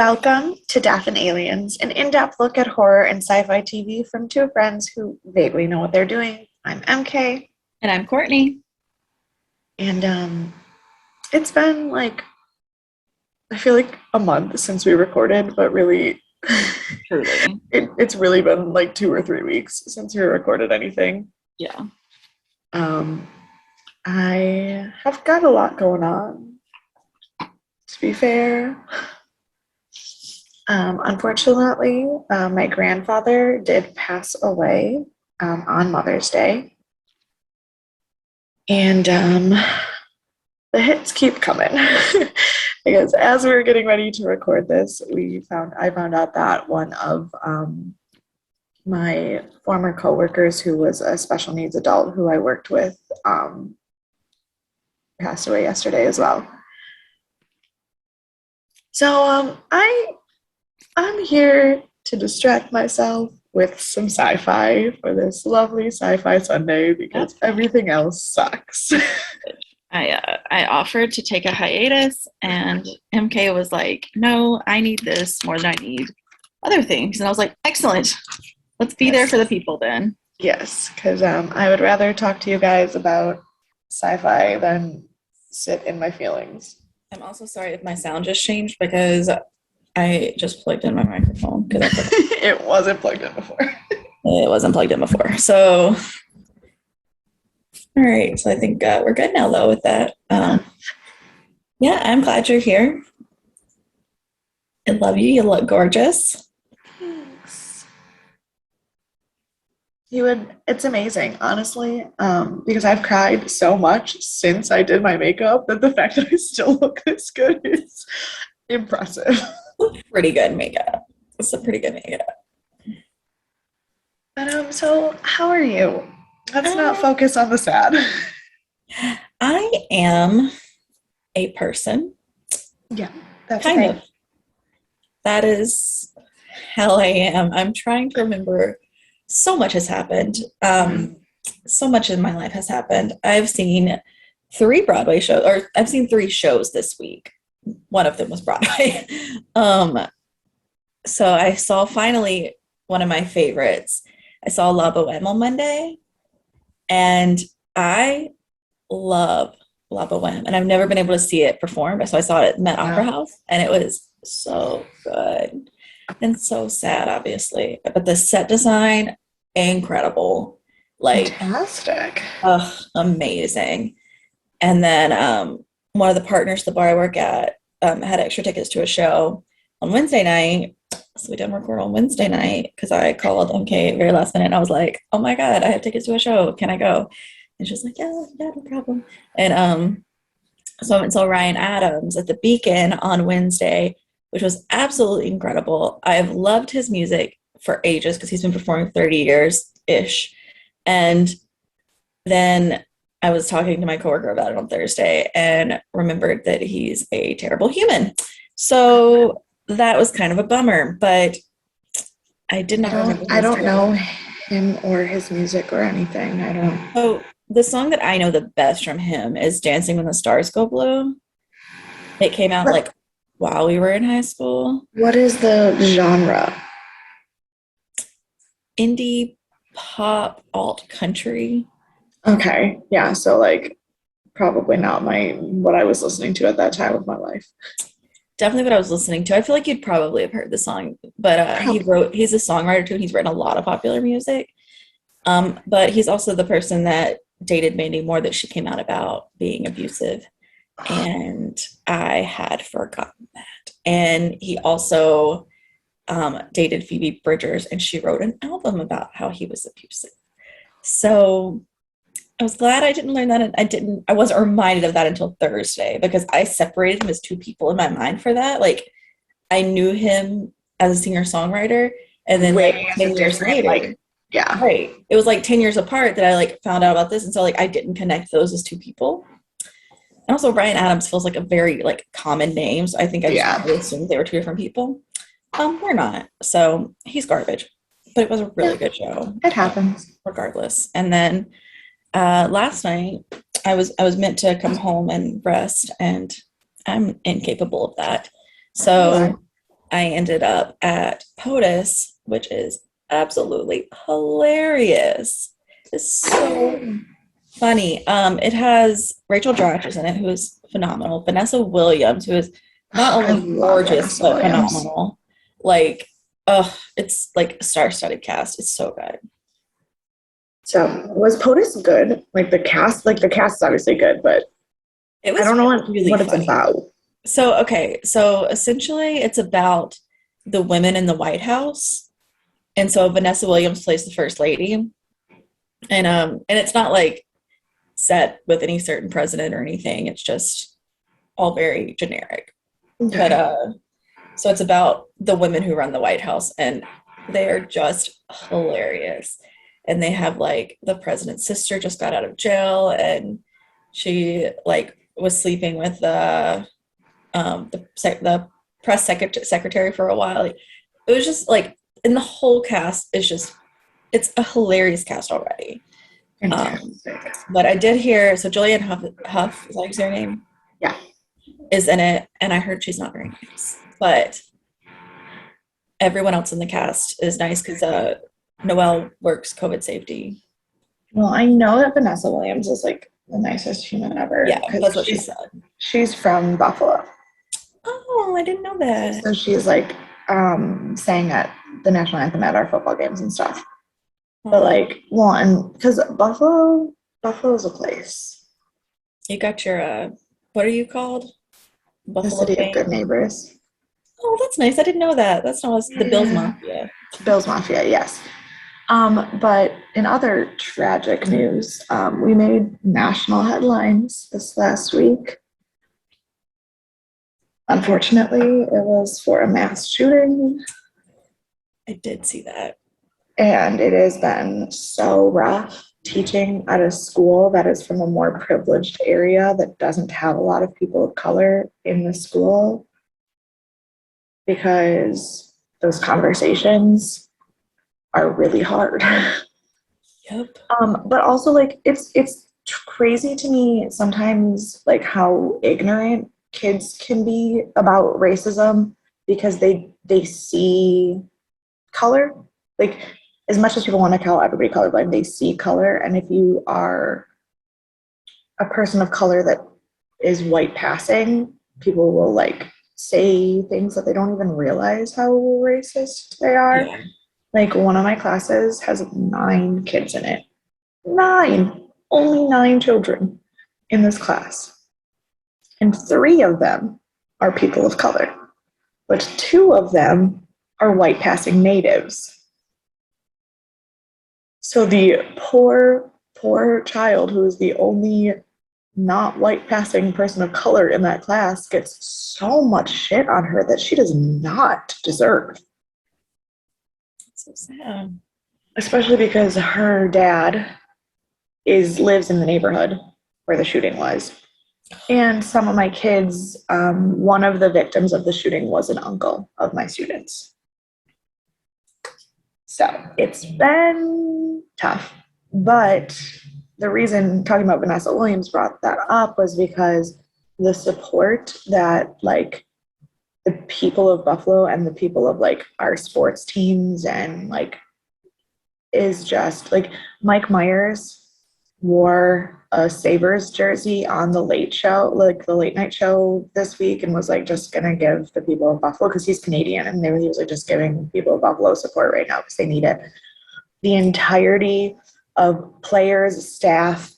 Welcome to Death and Aliens, an in-depth look at horror and sci-fi TV from two friends who vaguely know what they're doing. I'm MK, And I'm Courtney. and it's been I feel like a month since we recorded, but really, Truly. it's really been like 2 or 3 weeks since we recorded anything. Yeah. I have got a lot going on, to be fair. Unfortunately, my grandfather did pass away on Mother's Day. And the hits keep coming. Because as we were getting ready to record this, I found out that one of my former coworkers, who was a special needs adult who I worked with, passed away yesterday as well. So I'm here to distract myself with some sci-fi for this lovely sci-fi Sunday because everything else sucks. I offered to take a hiatus, and MK was like, no, I need this more than I need other things. And I was like, excellent. Let's be there for the people then. Yes, because I would rather talk to you guys about sci-fi than sit in my feelings. I'm also sorry if my sound just changed because I just plugged in my microphone. It wasn't plugged in before. It wasn't plugged in before. So, all right. So I think we're good now, though, with that. Yeah, I'm glad you're here. I love you. You look gorgeous. Thanks. It's amazing, honestly, because I've cried so much since I did my makeup that the fact that I still look this good is impressive. Pretty good makeup. It's a pretty good makeup. But so how are you? Let's not focus on the sad. I am a person. Yeah, that's kind okay. of. That is how I am. I'm trying to remember. So much has happened. So much in my life has happened. I've seen 3 Broadway shows, or I've seen 3 shows this week. One of them was Broadway. So I saw finally one of my favorites. I saw La Boheme on Monday, and I love La Boheme, and I've never been able to see it performed. So I saw it at Met Opera House, and it was so good and so sad, obviously. But the set design, incredible. Fantastic. Amazing. And then one of the partners at the bar I work at had extra tickets to a show on Wednesday night. So we didn't record on Wednesday night because I called MK very last minute. And I was like, oh my God, I have tickets to a show. Can I go? And she was like, yeah, no problem. And so I went and saw Ryan Adams at the Beacon on Wednesday, which was absolutely incredible. I've loved his music for ages because he's been performing 30 years-ish. And then I was talking to my coworker about it on Thursday and remembered that he's a terrible human. So that was kind of a bummer, but I did not remember. I don't know him or his music or anything. I don't. So the song that I know the best from him is Dancing When the Stars Go Blue. It came out while we were in high school. What is the genre? Indie pop, alt country. Okay, yeah, so probably not what I was listening to at that time of my life. Definitely what I was listening to. I feel like you'd probably have heard the song, but he's a songwriter too, and he's written a lot of popular music. But he's also the person that dated Mandy Moore that she came out about being abusive. And I had forgotten that. And he also dated Phoebe Bridgers, and she wrote an album about how he was abusive. So I was glad I didn't learn that. And I wasn't reminded of that until Thursday because I separated him as 2 people in my mind for that. I knew him as a singer-songwriter, and then 10 years later, yeah, right. It was 10 years apart that I found out about this. And so I didn't connect those as 2 people. And also Ryan Adams feels like a very common name. So I think I just assumed they were 2 different people. They're not. So he's garbage. But it was a really good show. It happens. Regardless. And then last night I was meant to come home and rest, and I'm incapable of that. So I ended up at POTUS, which is absolutely hilarious. It's so funny. It has Rachel Dratch is in it, who is phenomenal. Vanessa Williams, who is not I only love gorgeous Vanessa but Williams. phenomenal. Like, it's like a star-studded cast. It's so good. So was POTUS good? Like the cast is obviously good, but It I was don't know really what it's funny. about. So essentially it's about the women in the White House. And so Vanessa Williams plays the first lady. And it's not like set with any certain president or anything. It's just all very generic. Okay. But so it's about the women who run the White House, and they are just hilarious. And they have like the president's sister just got out of jail, and she like was sleeping with the press secretary for a while. Like, it was just like, and the whole cast is just, it's a hilarious cast already. Fantastic. But I did hear, so Julianne Hough, is that her name? Yeah. Is in it, and I heard she's not very nice. But everyone else in the cast is nice because Noelle works COVID safety. Well, I know that Vanessa Williams is like the nicest human ever. Yeah, 'cause that's what she said. She's from Buffalo. Oh, I didn't know that. So she's like sang at the national anthem at our football games and stuff. But like, well, and because Buffalo's a place. You got your what are you called? The Buffalo city of King. good neighbors. Oh, that's nice. I didn't know that. That's not the Bills Yeah. Mafia. Bills Mafia, yes. But in other tragic news, we made national headlines this last week. Unfortunately, it was for a mass shooting, I did see that. and it has been so rough teaching at a school that is from a more privileged area that doesn't have a lot of people of color in the school, because those conversations are really hard. Yep. But also like it's crazy to me sometimes like how ignorant kids can be about racism, because they see color. Like, as much as people want to call everybody colorblind, they see color. And if you are a person of color that is white passing, people will like say things that they don't even realize how racist they are. Yeah. Like, one of my classes has 9 kids in it. 9, only 9 children in this class. And 3 of them are people of color, but 2 of them are white passing natives. So the poor child who is the only not white passing person of color in that class gets so much shit on her that she does not deserve. That's so sad. Especially because her dad lives in the neighborhood where the shooting was. And some of my kids, one of the victims of the shooting was an uncle of my students. So it's been tough. But the reason talking about Vanessa Williams brought that up was because the support that like the people of Buffalo and the people of like our sports teams and like is just like, Mike Myers wore a Sabres jersey on the late show, like the late night show this week, and was like just gonna give the people of Buffalo, because he's Canadian, and he was like just giving people of Buffalo support right now because they need it. The entirety of players, staff,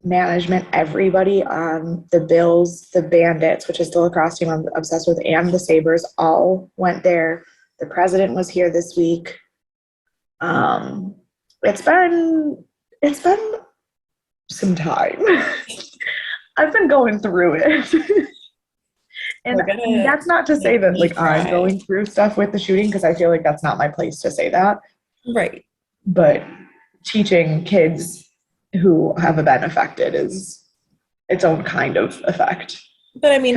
management, everybody on the Bills, the Bandits, which is the lacrosse team I'm obsessed with, and the Sabres all went there. The president was here this week. It's been some time. I've been going through it. And that's not to say that like I'm going through stuff with the shooting, because I feel like that's not my place to say that. Right. But teaching kids who have been affected is its own kind of effect. But I mean,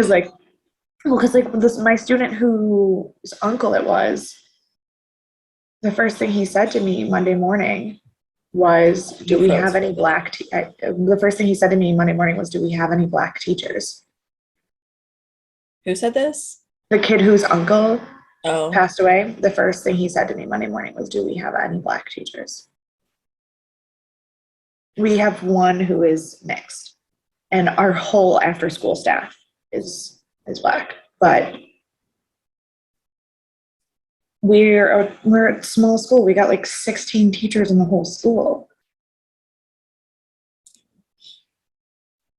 because my student whose uncle it was, the first thing he said to me Monday morning was, do we have any black the first thing he said to me Monday morning was, do we have any black teachers? Who said this? The kid whose uncle Oh, passed away, the first thing he said to me Monday morning was, "Do we have any Black teachers?" We have one who is mixed, and our whole after school staff is Black. But we're a small school. We got like 16 teachers in the whole school.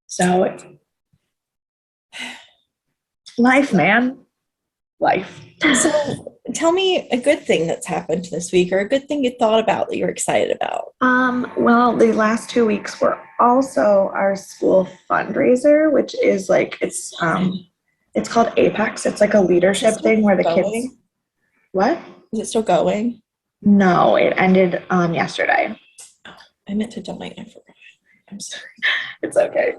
So life, man. Life. so tell me a good thing that's happened this week or a good thing you thought about that you're excited about. Well, the last 2 weeks were also our school fundraiser, which is like it's called Apex. It's like a leadership thing where the kids. Going? What? Is it still going? No, it ended yesterday. I meant to donate. I forgot. I'm sorry. It's okay.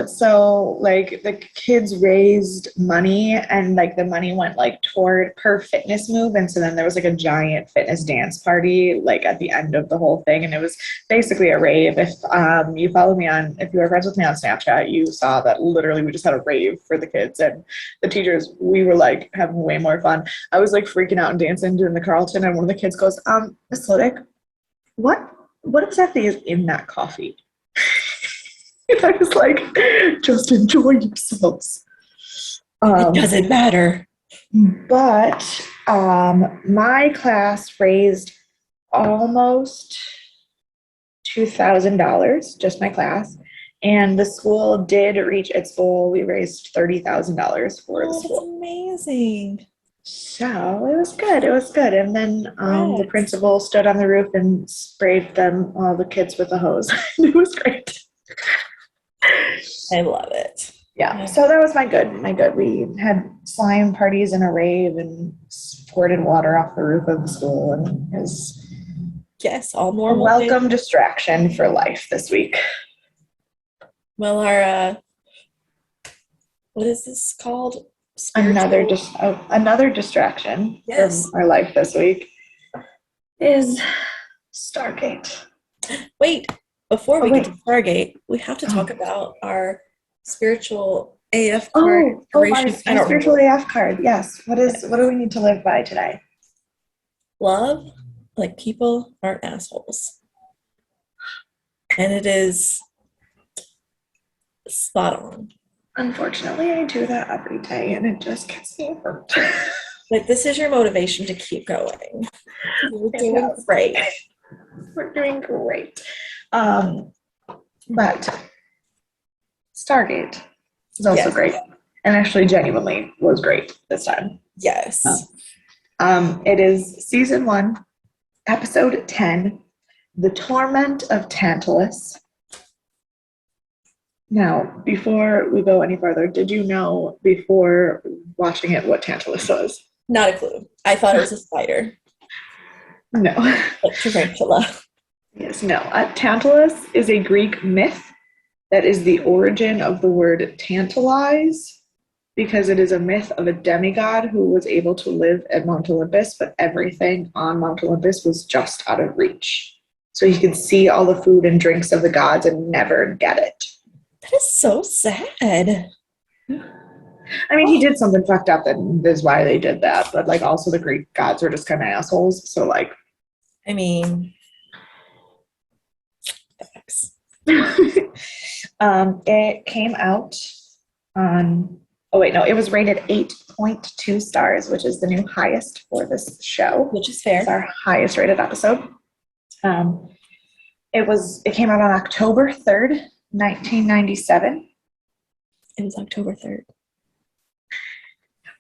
So like the kids raised money and like the money went like toward per fitness move. And so then there was like a giant fitness dance party like at the end of the whole thing. And it was basically a rave. If if you were friends with me on Snapchat, you saw that literally we just had a rave for the kids and the teachers. We were like having way more fun. I was like freaking out and dancing doing the Carlton, and one of the kids goes, Miss Lodick, what exactly is in that coffee? And I was like, just enjoy yourselves. It doesn't matter. But my class raised almost $2,000, just my class. And the school did reach its goal. We raised $30,000 for the school. That's amazing. So it was good. It was good. And then the Right. principal stood on the roof and sprayed all the kids with a hose. It was great. I love it. Yeah. So that was my good. My good. We had slime parties and a rave and squirted water off the roof of the school, and it was Yes, all a normal. welcome distraction for life this week. Well, our what is this called? Another Spiritual. another distraction Yes. from our life this week is Stargate. Wait, before we get to Wait. Stargate, we have to talk about our spiritual AF Oh, card. my Inspiration. I don't spiritual remember. AF card. Yes. What do we need to live by today? Love, like people aren't assholes. And it is spot on. Unfortunately, I do that every day, and it just gets me hurt. Like this is your motivation to keep going. You're doing Yes. great. We're doing great. But Stargate is also Yes. great, and actually genuinely was great this time. Yes. It is season 1, episode 10, The Torment of Tantalus. Now, before we go any further, did you know before watching it what Tantalus was? Not a clue. I thought it was a spider, No. like tarantula. Yes, no. Tantalus is a Greek myth that is the origin of the word tantalize, because it is a myth of a demigod who was able to live at Mount Olympus, but everything on Mount Olympus was just out of reach. So he could see all the food and drinks of the gods and never get it. That is so sad. I mean, he did something fucked up, and is why they did that. But like, also the Greek gods were just kind of assholes. So like, I mean, facts. It came out on. Oh wait, no, it was rated 8.2 stars, which is the new highest for this show. Which is It's fair. our highest rated episode. It came out on October 3rd, 1997. It was October 3rd.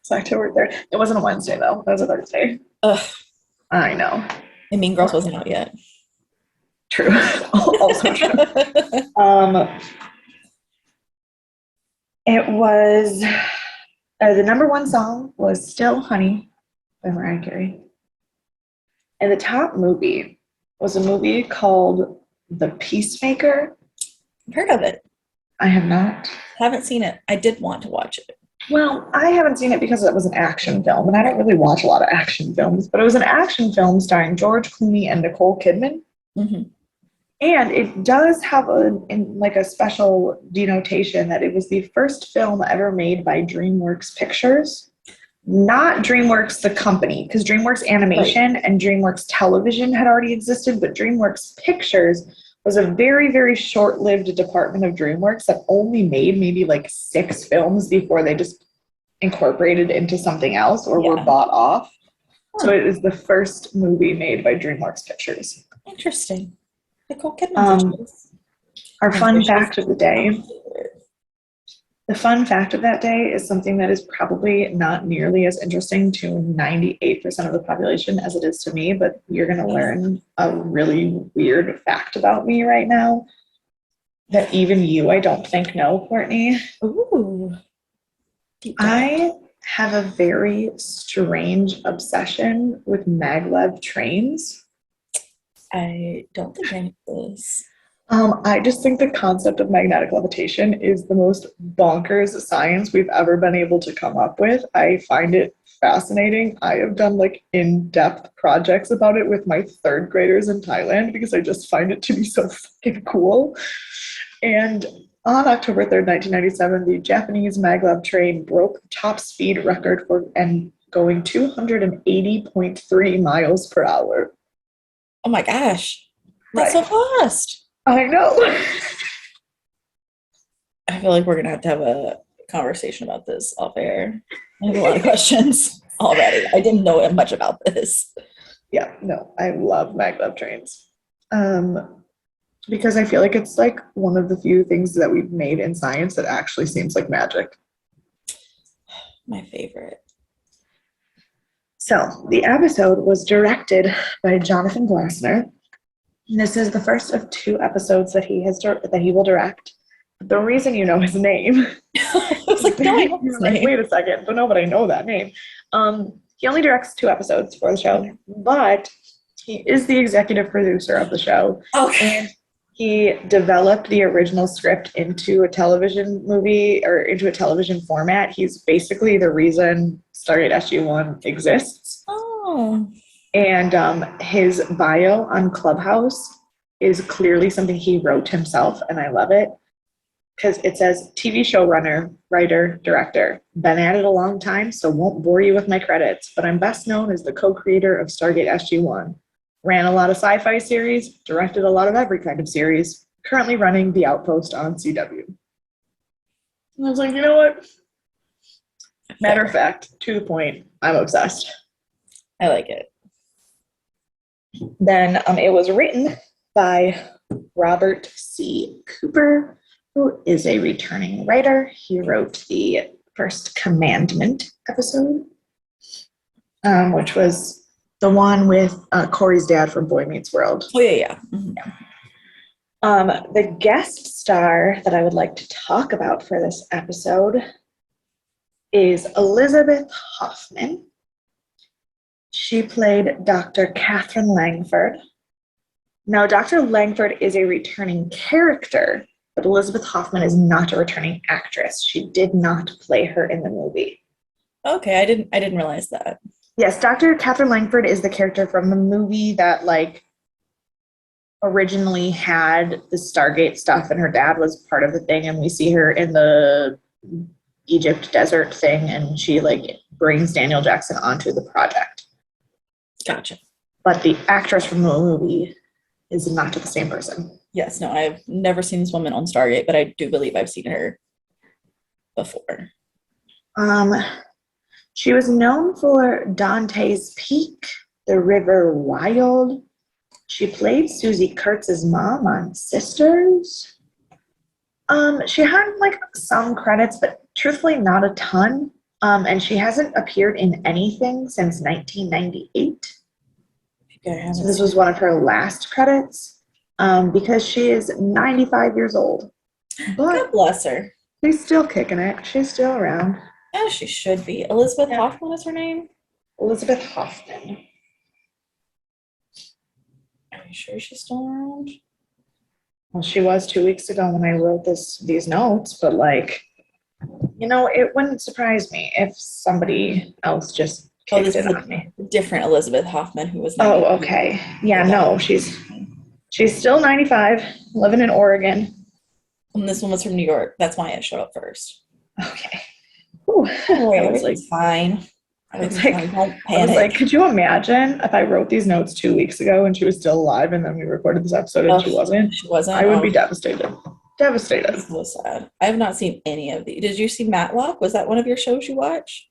It's October 3rd. It wasn't a Wednesday though. It was a Thursday. Ugh. I know. And Mean Girls wasn't out yet. True. Also true. It was the number one song was Still Honey by Mariah Carey. And the top movie was a movie called The Peacemaker. I've heard of it. I have not. Haven't seen it. I did want to watch it. Well, I haven't seen it because it was an action film, and I don't really watch a lot of action films, but it was an action film starring George Clooney and Nicole Kidman. Mm-hmm. And it does have a special denotation that it was the first film ever made by DreamWorks Pictures. not DreamWorks the company, because DreamWorks Animation and DreamWorks Television had already existed, but DreamWorks Pictures was a very, very short-lived department of DreamWorks that only made maybe like 6 films before they just incorporated into something else or were bought off. So it is the first movie made by DreamWorks Pictures. Interesting. Nicole Kidman's our fun fact of the day. The fun fact of that day is something that is probably not nearly as interesting to 98% of the population as it is to me, but you're going to learn a really weird fact about me right now that even you, I don't think, know, Courtney. Ooh. I have a very strange obsession with maglev trains. I don't think I know this. I just think the concept of magnetic levitation is the most bonkers science we've ever been able to come up with. I find it fascinating. I have done like in-depth projects about it with my 3rd graders in Thailand because I just find it to be so fucking cool. And on October 3rd, 1997, the Japanese maglev train broke the top speed record for and going 280.3 miles per hour. Oh my gosh. That's so fast. I know. I feel like we're going to have a conversation about this off air. I have a lot of questions already. I didn't know much about this. Yeah, no, I love maglev trains. Because I feel like it's like one of the few things that we've made in science that actually seems like magic. My favorite. So the episode was directed by Jonathan Glassner. This is the first of 2 episodes that he will direct. The reason you know his name, I was like, no, I know his name. wait a second, but no, but I know that name. He only directs 2 episodes for the show, but he is the executive producer of the show. Okay. And he developed the original script into a television movie or into a television format. He's basically the reason Stargate SG-1 exists. Oh. And his bio on Clubhouse is clearly something he wrote himself, and I love it because it says TV showrunner, writer, director. Been at it a long time, so won't bore you with my credits, but I'm best known as the co-creator of Stargate SG-1. Ran a lot of sci-fi series, directed a lot of every kind of series, currently running The Outpost on CW. And I was like, you know what? Matter of fact, to the point, I'm obsessed. I like it. Then it was written by Robert C. Cooper, who is a returning writer. He wrote the first Commandment episode, which was the one with Corey's dad from Boy Meets World. Oh, yeah. Mm-hmm. The guest star that I would like to talk about for this episode is Elizabeth Hoffman. She played Dr. Catherine Langford. Now, Dr. Langford is a returning character, but Elizabeth Hoffman is not a returning actress. She did not play her in the movie. Okay, I didn't realize that. Yes, Dr. Catherine Langford is the character from the movie that like originally had the Stargate stuff, and her dad was part of the thing, and we see her in the Egypt desert thing, and she like brings Daniel Jackson onto the project. Gotcha. But the actress from the movie is not the same person. Yes, no, I've never seen this woman on Stargate, but I do believe I've seen her before. She was known for Dante's Peak, The River Wild. She played Susie Kurtz's mom on Sisters. She had like some credits, but truthfully not a ton. And she hasn't appeared in anything since 1998. So this was one of her last credits because she is 95 years old. But God bless her. She's still kicking it. She's still around. Yeah, she should be. Elizabeth Hoffman is her name? Elizabeth Hoffman. Are you sure she's still around? Well, she was 2 weeks ago when I wrote these notes, but like, you know, it wouldn't surprise me if somebody else just kicked it on me. Different Elizabeth Hoffman who was 95. Oh, okay. Yeah, no, she's still 95, living in Oregon. And this one was from New York. That's why it showed up first. Okay. Ooh, Everything's fine. I It's like, don't I was like, panic. could you imagine if I wrote these notes 2 weeks ago and she was still alive and then we recorded this episode and Oh, she wasn't? she wasn't. I would Oh, be devastated. Devastated. that's so sad. I have not seen any of these. Did you see Matlock? Was that one of your shows you watch?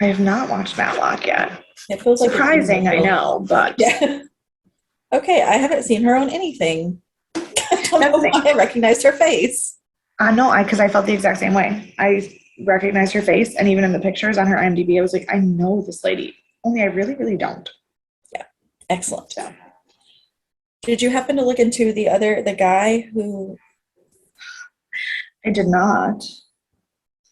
I have not watched Matlock yet. It feels like it's Surprising, I know, but yeah. Okay, I haven't seen her on anything. I don't that's know the why I recognized her face. I know, because I felt the exact same way. I recognized her face, and even in the pictures on her IMDb, I was like, I know this lady. Only I really, really don't. Yeah, excellent. So Did you happen to look into the guy who I did not.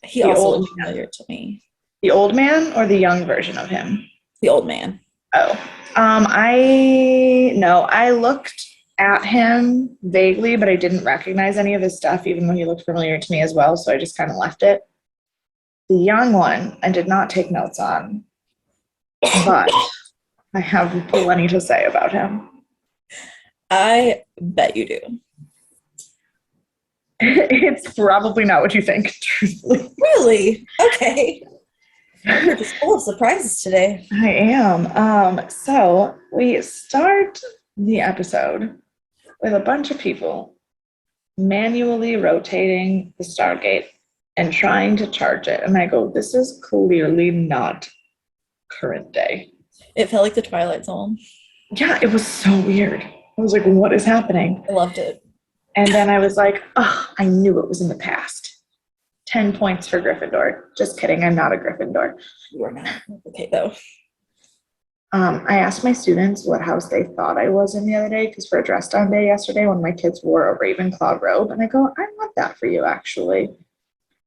he The also old looked familiar to me? The old man or the young version of him? The old man. Oh, I looked at him vaguely, but I didn't recognize any of his stuff, even though he looked familiar to me as well. So I just kind of left it. The young one, I did not take notes on, but I have plenty to say about him. I bet you do. It's probably not what you think, truthfully. Really? Okay. You're just full of surprises today. I am. So we start the episode with a bunch of people manually rotating the Stargate and trying to charge it. And I go, this is clearly not current day. It felt like the Twilight Zone. Yeah, it was so weird. I was like, what is happening? I loved it. And then I was like, oh, I knew it was in the past. 10 points for Gryffindor. Just kidding, I'm not a Gryffindor. You are not. Okay, though. I asked my students what house they thought I was in the other day, because for a dress down day yesterday, one of my kids wore a Ravenclaw robe, and I go, I want that for you, actually.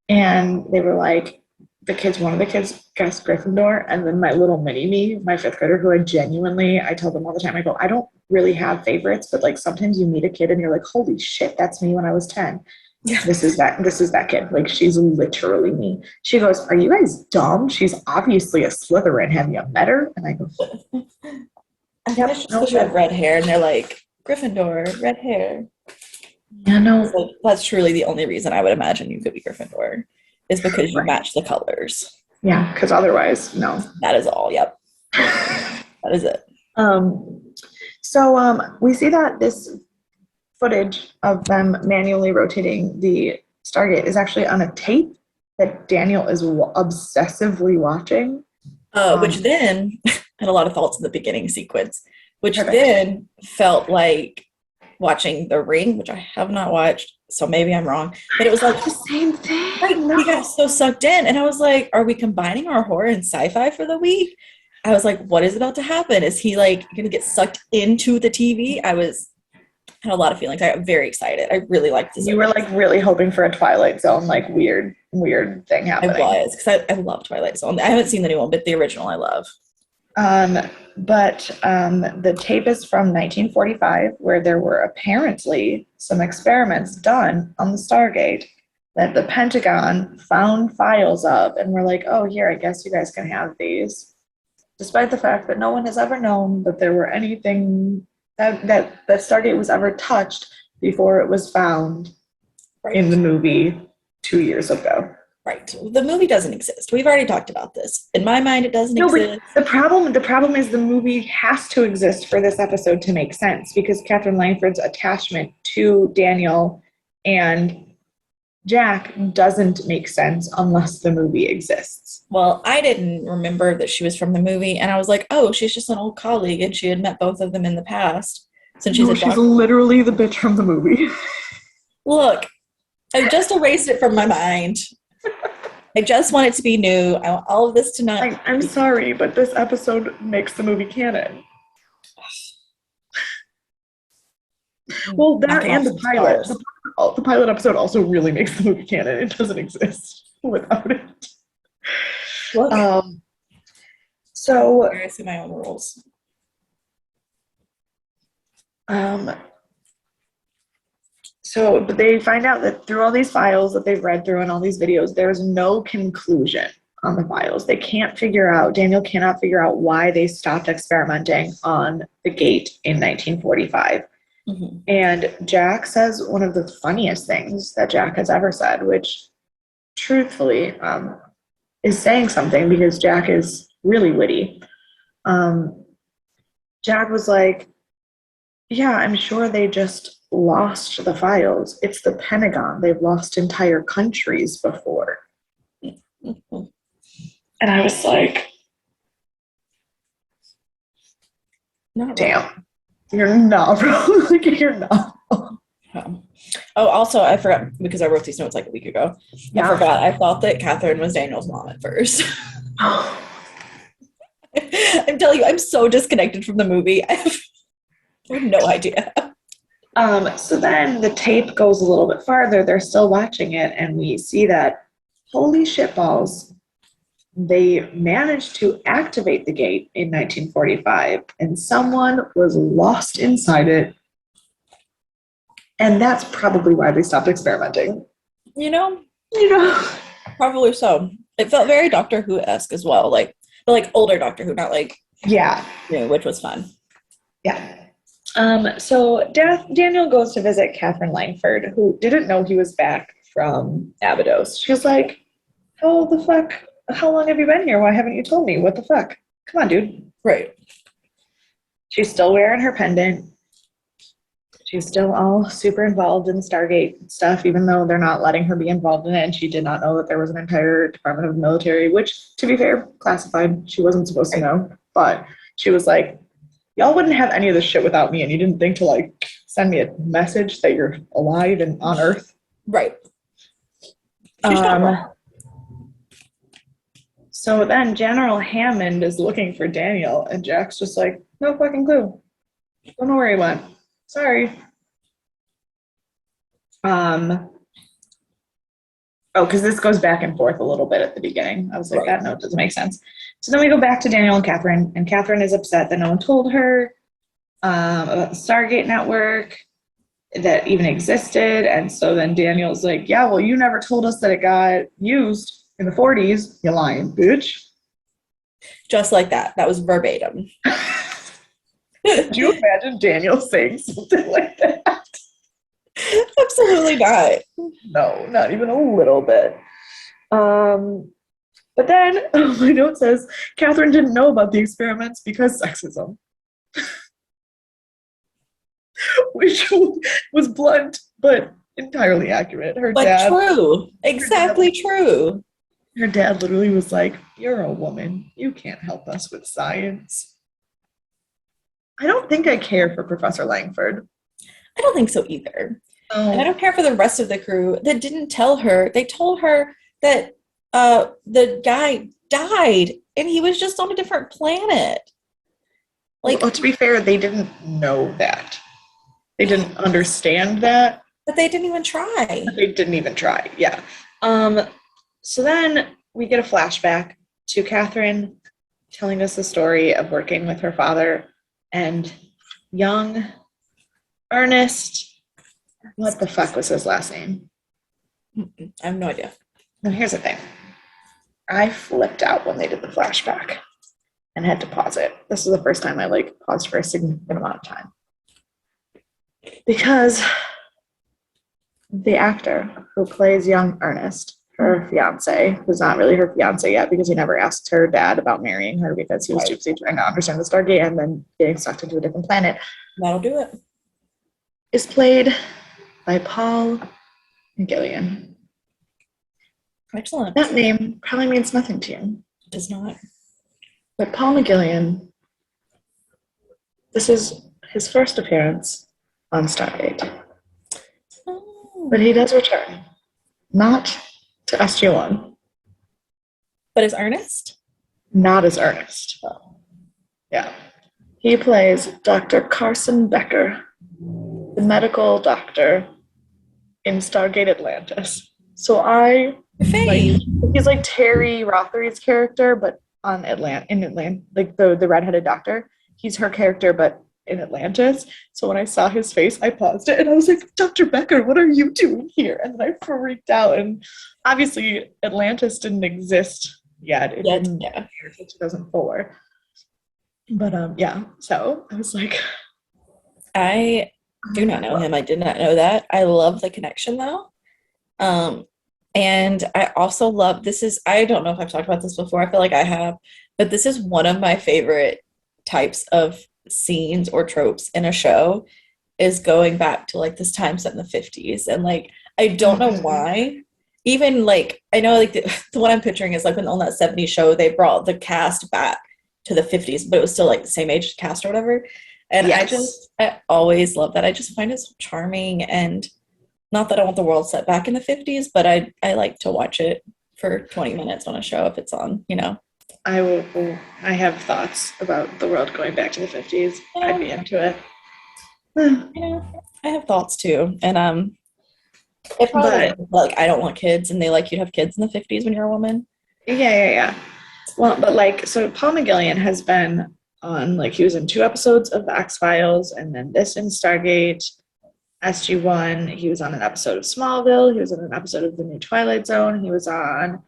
And they were like, one of the kids guessed Gryffindor, and then my little mini me, my fifth grader, who I tell them all the time, I go, I don't really have favorites, but like sometimes you meet a kid and you're like, holy shit, that's me when I was 10. Yeah. This is that kid. Like, she's literally me. She goes, are you guys dumb? She's obviously a Slytherin. Have you met her? And I go, I think it's just because you have red hair, and they're like, Gryffindor, red hair. Yeah, no. So that's truly the only reason I would imagine you could be Gryffindor, is because you match the colors. Yeah, because otherwise, no. That is all. Yep. That is it. So we see that this footage of them manually rotating the Stargate is actually on a tape that Daniel is obsessively watching. Which then had a lot of faults in the beginning sequence, which then felt like watching The Ring, which I have not watched, so maybe I'm wrong. But it was like the same thing. Like, we got so sucked in, and I was like, are we combining our horror and sci-fi for the week? I was like, what is about to happen? Is he like going to get sucked into the TV? Had a lot of feelings. I got very excited. I really liked this. You were like really hoping for a Twilight Zone, like weird thing happening. I was, because I love Twilight Zone. I haven't seen the new one, but the original I love. But the tape is from 1945, where there were apparently some experiments done on the Stargate that the Pentagon found files of, and were like, oh, here, I guess you guys can have these. Despite the fact that no one has ever known that there were anything that Stargate was ever touched before it was found in the movie 2 years ago. Right. The movie doesn't exist. We've already talked about this. In my mind, it doesn't exist. But the problem is the movie has to exist for this episode to make sense, because Catherine Langford's attachment to Daniel and Jack doesn't make sense unless the movie exists. Well, I didn't remember that she was from the movie, and I was like, oh, she's just an old colleague, and she had met both of them in the past. Since she's literally the bitch from the movie. Look, I just erased it from my mind. I just want it to be new. I want all of this to not... I'm sorry, but this episode makes the movie canon. Well, that and the pilot. The pilot episode also really makes the movie canon. It doesn't exist without it. Look. So... I see my own rules. So they find out that through all these files that they've read through and all these videos, there's no conclusion on the files. They can't figure out, Daniel cannot figure out why they stopped experimenting on the gate in 1945. Mm-hmm. And Jack says one of the funniest things that Jack has ever said, which truthfully is saying something, because Jack is really witty. Jack was like, yeah, I'm sure they just lost the files. It's the Pentagon. They've lost entire countries before. Mhm. And I was like, Not wrong. damn, you're not wrong. Like, you're not. Oh, also, I forgot because I wrote these notes like a week ago. Yeah. I forgot. I thought that Catherine was Daniel's mom at first. I'm telling you, I'm so disconnected from the movie. I have no idea. So then the tape goes a little bit farther. They're still watching it, and we see that, holy shitballs, they managed to activate the gate in 1945, and someone was lost inside it. And that's probably why they stopped experimenting. You know, You know? probably so. It felt very Doctor Who-esque as well, like but like older Doctor Who, not like Yeah. new, which was fun. Yeah. So Daniel goes to visit Catherine Langford, who didn't know he was back from Abydos. She was like, "How the fuck? How long have you been here? Why haven't you told me? What the fuck? Come on, dude." Right. She's still wearing her pendant. She's still all super involved in Stargate stuff, even though they're not letting her be involved in it. And she did not know that there was an entire Department of Military, which, to be fair, classified. She wasn't supposed to know. But she was like, y'all wouldn't have any of this shit without me. And you didn't think to like send me a message that you're alive and on Earth. Right. She's not wrong. So then General Hammond is looking for Daniel, and Jack's just like, no fucking clue. Don't know where he went. Sorry. Because this goes back and forth a little bit at the beginning. I was like, Right. that note doesn't make sense. So then we go back to Daniel and Catherine is upset that no one told her about the Stargate network that even existed. And so then Daniel's like, yeah, well, you never told us that it got used in the 40s, you lying bitch. Just like that. That was verbatim. Could you imagine Daniel saying something like that? Absolutely not. No, not even a little bit. But then my note says Catherine didn't know about the experiments because sexism, which was blunt but entirely accurate. But true. Exactly true. Her dad literally was like, "You're a woman. You can't help us with science." I don't think I care for Professor Langford. I don't think so either. And I Oh, don't care for the rest of the crew that didn't tell her. They told her that the guy died and he was just on a different planet. Like, well, to be fair, they didn't know that. They didn't understand that. but they didn't even try. They didn't even try. Yeah. So then we get a flashback to Catherine telling us the story of working with her father and young Ernest. What the fuck was his last name? I have no idea. Now, here's the thing. I flipped out when they did the flashback and had to pause it. This is the first time I like paused for a significant amount of time. Because the actor who plays young Ernest, her fiance, who's not really her fiance yet because he never asked her dad about marrying her because he was too busy trying to understand the Stargate and then getting sucked into a different planet, That'll do it. is played by Paul Mcgillian. Excellent. That name probably means nothing to you. It does not. But Paul Mcgillian, this is his first appearance on Stargate. Oh. But he does return. Not to SG-1. But is Ernest? Not as Ernest. Yeah. He plays Dr. Carson Becker, the medical doctor in Stargate Atlantis. So he's like Terry Rothery's character, but in Atlanta, like the redheaded doctor. He's her character, but in Atlantis. So when I saw his face, I paused it and I was like, Dr. Becker, what are you doing here? And then I freaked out. And obviously Atlantis didn't exist yet. It didn't until 2004. But yeah, so I was like, I do not know him. I did not know that. I love the connection though. And I also love I don't know if I've talked about this before. I feel like I have, but this is one of my favorite types of scenes or tropes in a show is going back to like this time set in the 50s. And like, I don't know why. Even like, I know like the one I'm picturing is like when on that 70s show, they brought the cast back to the 50s, but it was still like the same age cast or whatever. And Yes. I always love that. I just find it so charming. And not that I want the world set back in the 50s, but I like to watch it for 20 minutes on a show if it's on, you know. I have thoughts about the world going back to the 50s. I'd be Yeah, into it. yeah, I have thoughts too. And it probably But doesn't, like I don't want kids and they like you to have kids in the 50s when you're a woman. yeah. Well, but like, so Paul Mcgillian has been on, like, he was in 2 episodes of The X-Files and then this in Stargate, SG-1. He was on an episode of Smallville. He was on an episode of the new Twilight Zone. He was on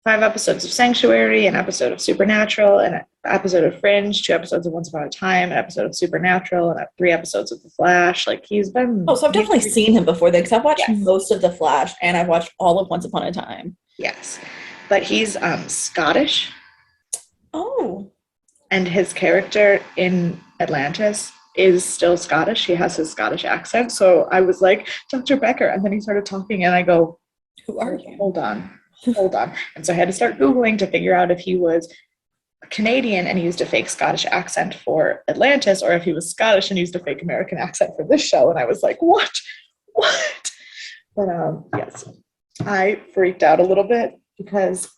5 episodes of Sanctuary, an episode of Supernatural, an episode of Fringe, 2 episodes of Once Upon a Time, an episode of Supernatural, and 3 episodes of The Flash. Like, Oh, so I've definitely seen him before then because I've watched Yes. most of The Flash and I've watched all of Once Upon a Time. Yes. But he's Scottish, Oh, and his character in Atlantis is still Scottish. He has his Scottish accent. So I was like, Dr. Becker. And then he started talking, and I go, who are you? hold on. And so I had to start Googling to figure out if he was Canadian and used a fake Scottish accent for Atlantis, or if he was Scottish and used a fake American accent for this show. And I was like, what? But yes, I freaked out a little bit because,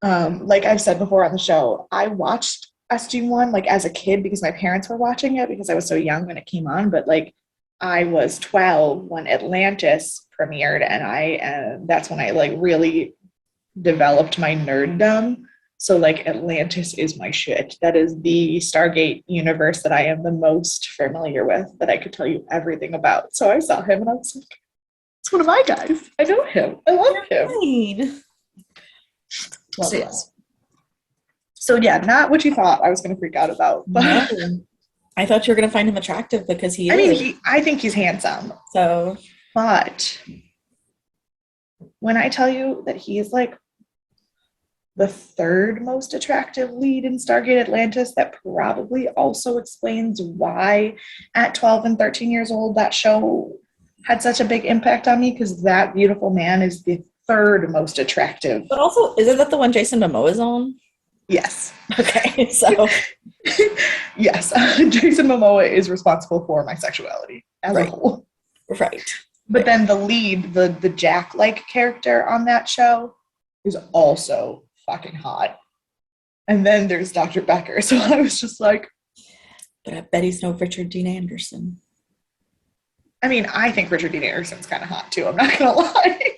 like I've said before on the show, I watched SG-1 like as a kid because my parents were watching it because I was so young when it came on. But like, I was 12 when Atlantis premiered, and that's when I like really developed my nerddom. So like, Atlantis is my shit. That is the Stargate universe that I am the most familiar with, that I could tell you everything about. So I saw him and I was like, it's one of my guys. I know him. I love him. Fine. So yes. So yeah, not what you thought I was going to freak out about. But No. I thought you were gonna find him attractive because he I mean, is. I think he's handsome. So But when I tell you that he's like the third most attractive lead in Stargate Atlantis, that probably also explains why at 12 and 13 years old that show had such a big impact on me, because that beautiful man is the third most attractive. but also, isn't that the one Jason Momoa is on? Yes. Okay, so Yes. Jason Momoa is responsible for my sexuality as a Right. whole. right. But then the lead, the Jack-like character on that show, is also fucking hot. And then there's Dr. Becker. So I was just like, But I bet he's no Richard Dean Anderson. I mean, I think Richard Dean Anderson's kind of hot too. I'm not gonna lie.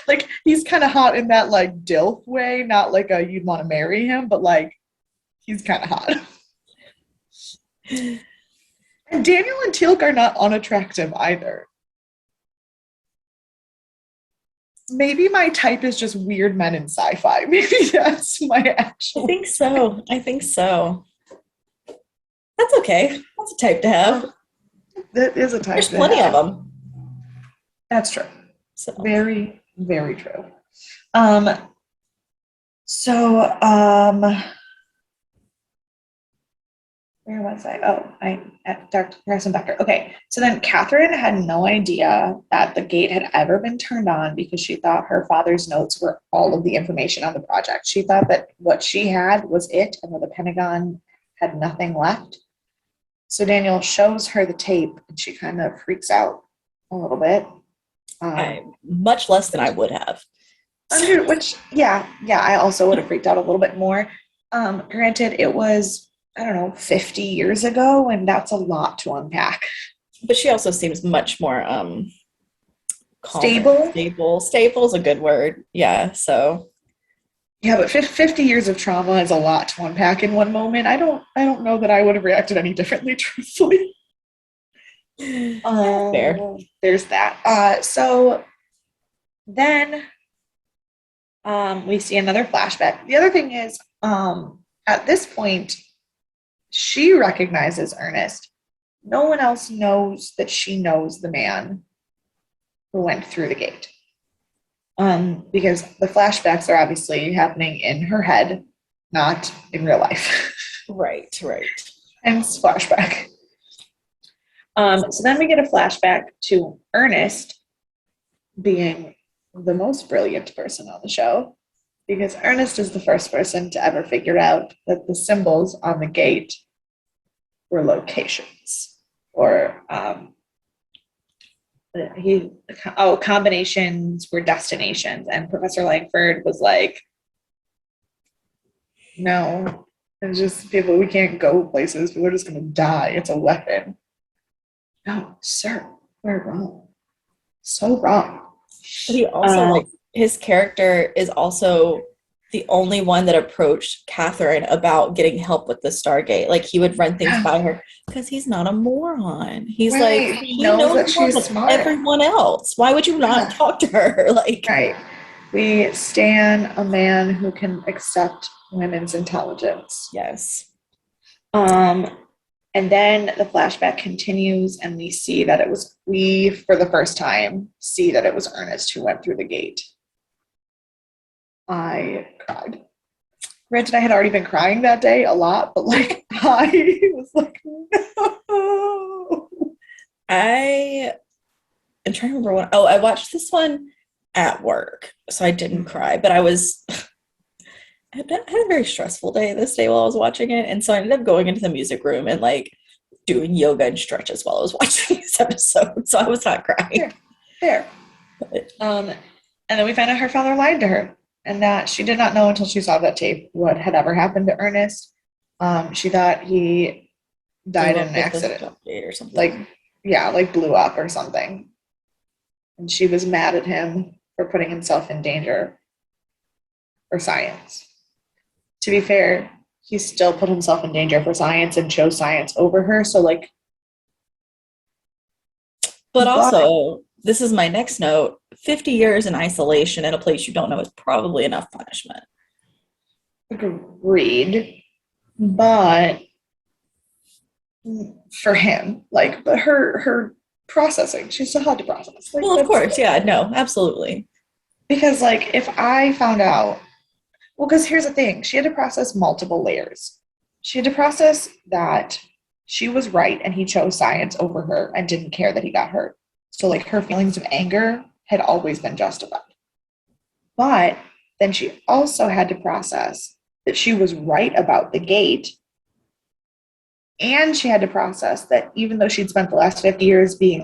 Like, he's kind of hot in that like DILF way, not like a you'd want to marry him, but like, he's kind of hot. And Daniel and Teal'c are not unattractive either. Maybe my type is just weird men in sci-fi. Maybe that's my I actual. think so. I think so. That's okay. That's a type to have. That is a type. There's to plenty have. of them. That's true. So Very, very true. So, where was I? Oh, I at Dr. Harrison Becker. Okay, so then Catherine had no idea that the gate had ever been turned on because she thought her father's notes were all of the information on the project. She thought that what she had was it, and that the Pentagon had nothing left. So Daniel shows her the tape, and she kind of freaks out a little bit. much less than I would have. Which, yeah, I also would have freaked out a little bit more. Granted, it was, I don't know, 50 years ago, and that's a lot to unpack. But she also seems much more Stable? Stable is a good word. Yeah. So Yeah, but 50 years of trauma is a lot to unpack in one moment. I don't know that I would have reacted any differently, truthfully. fair. There's that. So then we see another flashback. The other thing is, at this point, she recognizes Ernest. No one else knows that she knows the man who went through the gate. Because the flashbacks are obviously happening in her head. not in real life. Right. And flashback. So then we get a flashback to Ernest being the most brilliant person on the show, because Ernest is the first person to ever figure out that the symbols on the gate were locations, or combinations were destinations. And Professor Langford was like, no, it's just people, we can't go places, people are just going to die, it's a weapon. No, sir, we're wrong, so wrong. But he also like his character is also the only one that approached Catherine about getting help with the Stargate. Like he would run things by her because he's not a moron. He's right. like, He knows that she's smart. Everyone else. Why would you not talk to her? Like, right. We stand a man who can accept women's intelligence. Yes. And then the flashback continues, and we see that we, for the first time, see that it was Ernest who went through the gate. I cried. Granted, I had already been crying that day a lot, but like, I was like, no. I'm trying to remember when. Oh, I watched this one at work, so I didn't cry, but I had a very stressful day this day while I was watching it, and so I ended up going into the music room and like doing yoga and stretches while I was watching this episode, so I was not crying. Fair. And then we find out her father lied to her, and that she did not know until she saw that tape what had ever happened to Ernest. She thought he died in an accident or something. Like blew up or something, and she was mad at him for putting himself in danger for science. To be fair, he still put himself in danger for science and chose science over her. So like, but also, this is my next note, 50 years in isolation in a place you don't know is probably enough punishment. Agreed. But for him, like, but her processing, she still had to process. Like, well, of course, yeah, no, absolutely. Because like, if I found out, well, because here's the thing, she had to process multiple layers. She had to process that she was right and he chose science over her and didn't care that he got hurt. So like, her feelings of anger had always been justified. But then she also had to process that she was right about the gate. And she had to process that even though she'd spent the last 50 years being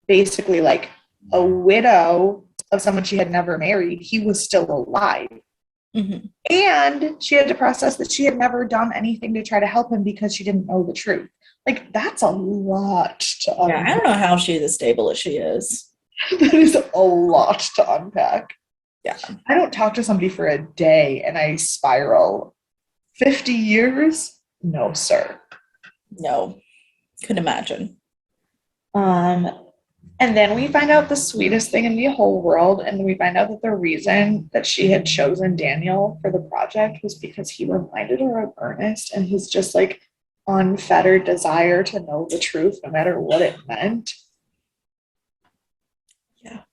basically like a widow of someone she had never married, he was still alive. Mm-hmm. And she had to process that she had never done anything to try to help him because she didn't know the truth. Like, that's a lot to unpack. Yeah, I don't know how she's as stable as she is. That is a lot to unpack. Yeah. I don't talk to somebody for a day and I spiral. 50 years? No, sir. No, couldn't imagine. And then we find out the sweetest thing in the whole world, and we find out that the reason that she had chosen Daniel for the project was because he reminded her of Ernest and his just like unfettered desire to know the truth no matter what it meant. Yeah.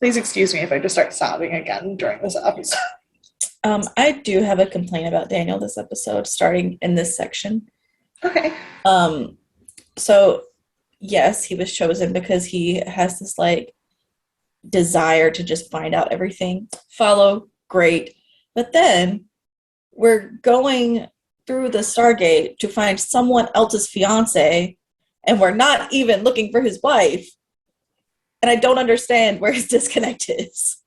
Please excuse me if I just start sobbing again during this episode. I do have a complaint about Daniel this episode, starting in this section. Okay. So yes, he was chosen because he has this like desire to just find out everything. Follow, great. But then we're going through the Stargate to find someone else's fiance, and we're not even looking for his wife. And I don't understand where his disconnect is.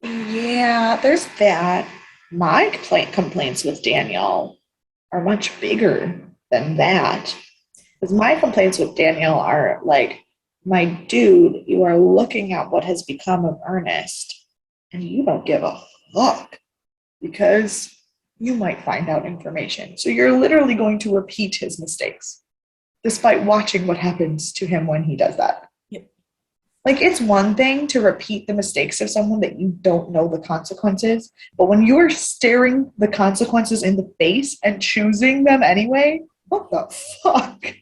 Yeah, there's that. My complaints with Daniel are much bigger than that. Because my complaints with Daniel are like, my dude, you are looking at what has become of Ernest, and you don't give a fuck because you might find out information. So you're literally going to repeat his mistakes, despite watching what happens to him when he does that. Yep. Like, it's one thing to repeat the mistakes of someone that you don't know the consequences, but when you're staring the consequences in the face and choosing them anyway, what the fuck?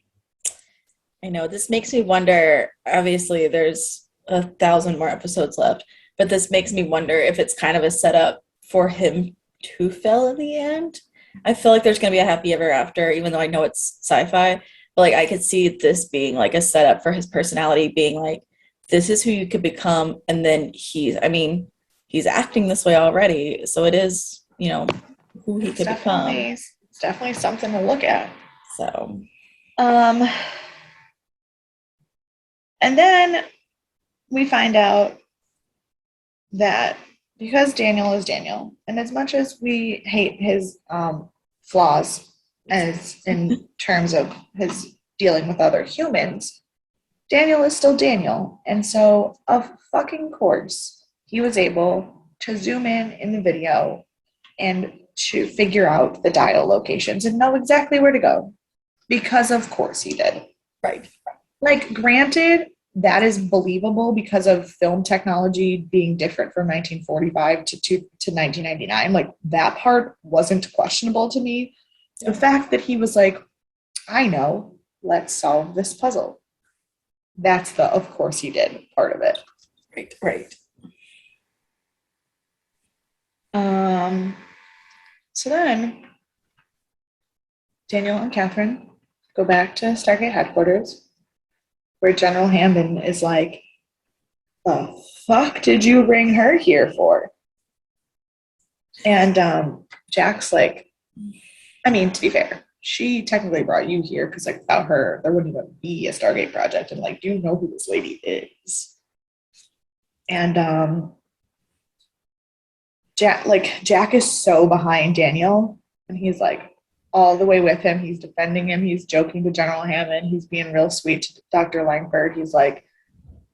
I know, this makes me wonder, obviously there's 1,000 more episodes left, but this makes me wonder if it's kind of a setup for him to fail in the end. I feel like there's going to be a happy ever after, even though I know it's sci-fi. But like I could see this being like a setup for his personality being like, this is who you could become. And then he's acting this way already. So it is, who he could become. It's definitely something to look at. So, and then we find out that because Daniel is Daniel, and as much as we hate his flaws as in terms of his dealing with other humans, Daniel is still Daniel. And so, of fucking course, he was able to zoom in the video and to figure out the dial locations and know exactly where to go. Because of course he did. right. Like, granted, that is believable because of film technology being different from 1945 to 1999. Like, that part wasn't questionable to me. The fact that he was like, I know, let's solve this puzzle. That's the of course he did part of it. Right. So then Daniel and Catherine go back to Stargate headquarters, where General Hammond is like, the fuck did you bring her here for? And Jack's like, I mean, to be fair, she technically brought you here because like without her, there wouldn't even be a Stargate project. And like, do you know who this lady is? And Jack is so behind Daniel, and he's like all the way with him. He's defending him. He's joking to General Hammond. He's being real sweet to Dr. Langford. He's like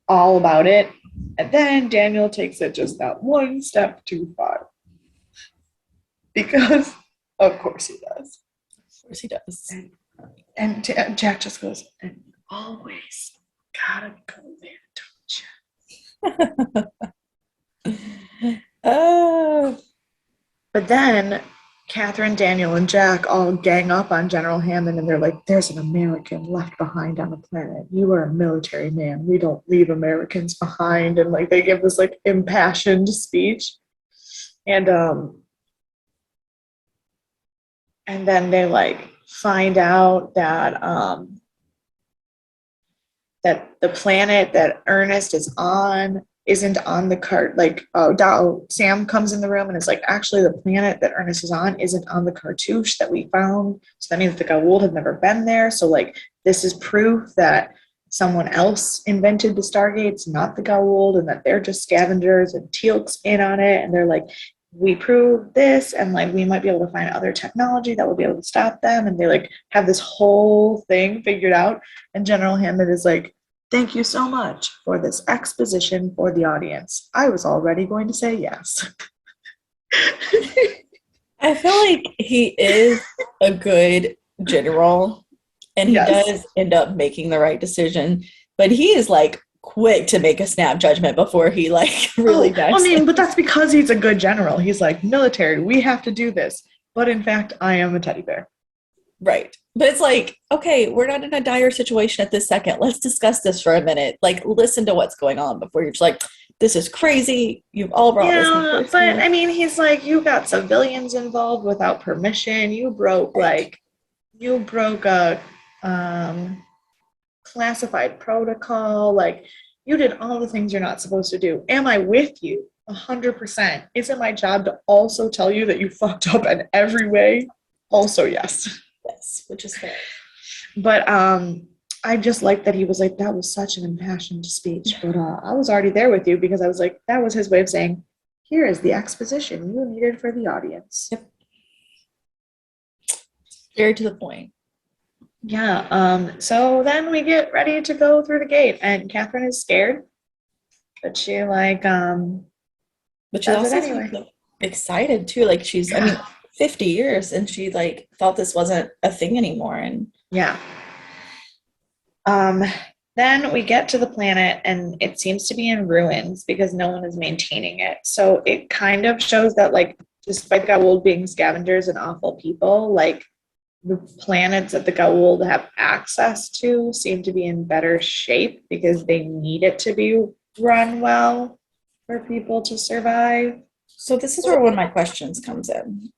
all about it. And then Daniel takes it just that one step too far. Because of course he does. Of course he does. And Jack just goes, and always gotta go there, don't you? But then Catherine, Daniel, and Jack all gang up on General Hammond, and they're like, there's an American left behind on the planet. You are a military man. We don't leave Americans behind. And like they give this like impassioned speech. And then they like find out that that the planet that Ernest is on isn't on the cart. Like, Sam comes in the room and is like, actually, the planet that Ernest is on isn't on the cartouche that we found. So that means the Goa'uld had never been there. So, like, this is proof that someone else invented the Stargates, not the Goa'uld, and that they're just scavengers. And Teal'c's in on it, and they're like, we prove this, and like we might be able to find other technology that will be able to stop them. And they like have this whole thing figured out. And General Hammond is like, thank you so much for this exposition for the audience. I was already going to say yes. I feel like he is a good general, and he does end up making the right decision, but he is like quick to make a snap judgment before he like really does. I mean, but that's because he's a good general. He's like, military, we have to do this. But in fact, I am a teddy bear. Right. But it's like, okay, we're not in a dire situation at this second. Let's discuss this for a minute. Like, listen to what's going on before you're just like, this is crazy. You've all brought this in. But I mean, he's like, you got civilians involved without permission. You broke a classified protocol. Like, you did all the things you're not supposed to do. Am I with you? 100%. Is it my job to also tell you that you fucked up in every way? Also, yes. Yes, which is fair. But I just like that he was like, that was such an impassioned speech. But I was already there with you because I was like, that was his way of saying, here is the exposition you needed for the audience. Yep. Very to the point. Yeah. So then we get ready to go through the gate, and Catherine is scared, but she like but she's also anyway. Excited too. Like she's, I mean, 50 years, and she like thought this wasn't a thing anymore. And yeah. Then we get to the planet, and it seems to be in ruins because no one is maintaining it. So it kind of shows that, like, despite the Goa'uld being scavengers and awful people, like the planets that the Goa'uld have access to seem to be in better shape because they need it to be run well for people to survive. So this is where one of my questions comes in.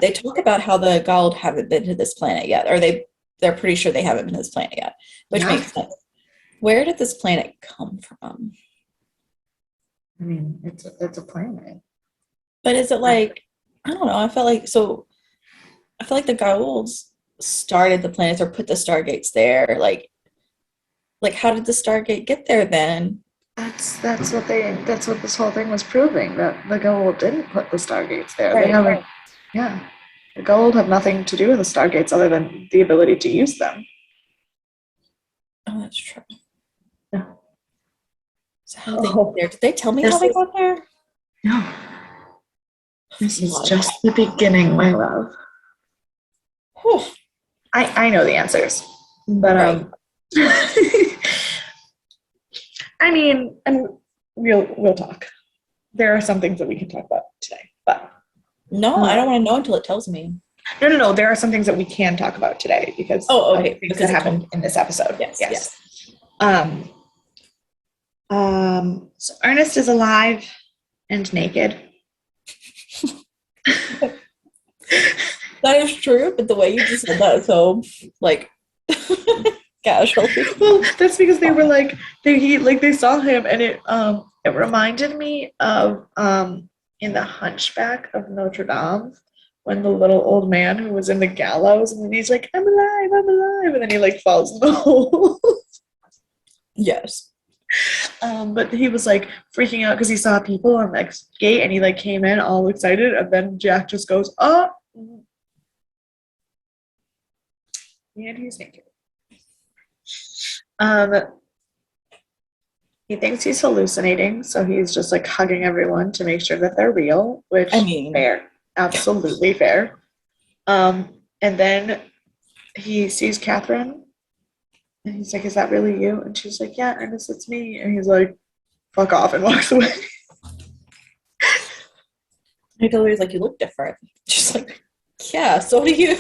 They talk about how the Goa'uld haven't been to this planet yet, or they're pretty sure they haven't been to this planet yet, which Yeah. makes sense. Where did this planet come from? I mean, it's a planet. But is it like, I don't know, I feel like the Goa'ulds started the planets or put the Stargates there. Like how did the Stargate get there then? That's what this whole thing was proving, that the Goa'uld didn't put the Stargates there. Right. They haven't. Yeah, the Goa'uld have nothing to do with the Stargates other than the ability to use them. Oh, that's true. Yeah. So how they got there? Did they tell me how they got there? No. This is just the beginning, my love. Whew. I know the answers, but I mean, and we'll talk. There are some things that we can talk about today, but no, I don't want to know until it tells me. No. There are some things that we can talk about today because okay, of things that happened in this episode. Yes. So Ernest is alive and naked. That is true, but the way you just said that, so like casually. Well, that's because they were like they saw him, and it reminded me of in the Hunchback of Notre Dame, when the little old man who was in the gallows, and then he's like, I'm alive, and then he like falls in the hole. Yes. But he was like freaking out because he saw people on the gate, and he like came in all excited, and then Jack just goes, oh, and he's naked. He thinks he's hallucinating, so he's just like hugging everyone to make sure that they're real, which I mean, fair, absolutely fair. And then he sees Catherine, and he's like, "Is that really you?" And she's like, "Yeah, Ernest, it's me." And he's like, "Fuck off," and walks away. I told her, he's like, you look different. She's like, yeah, so do you.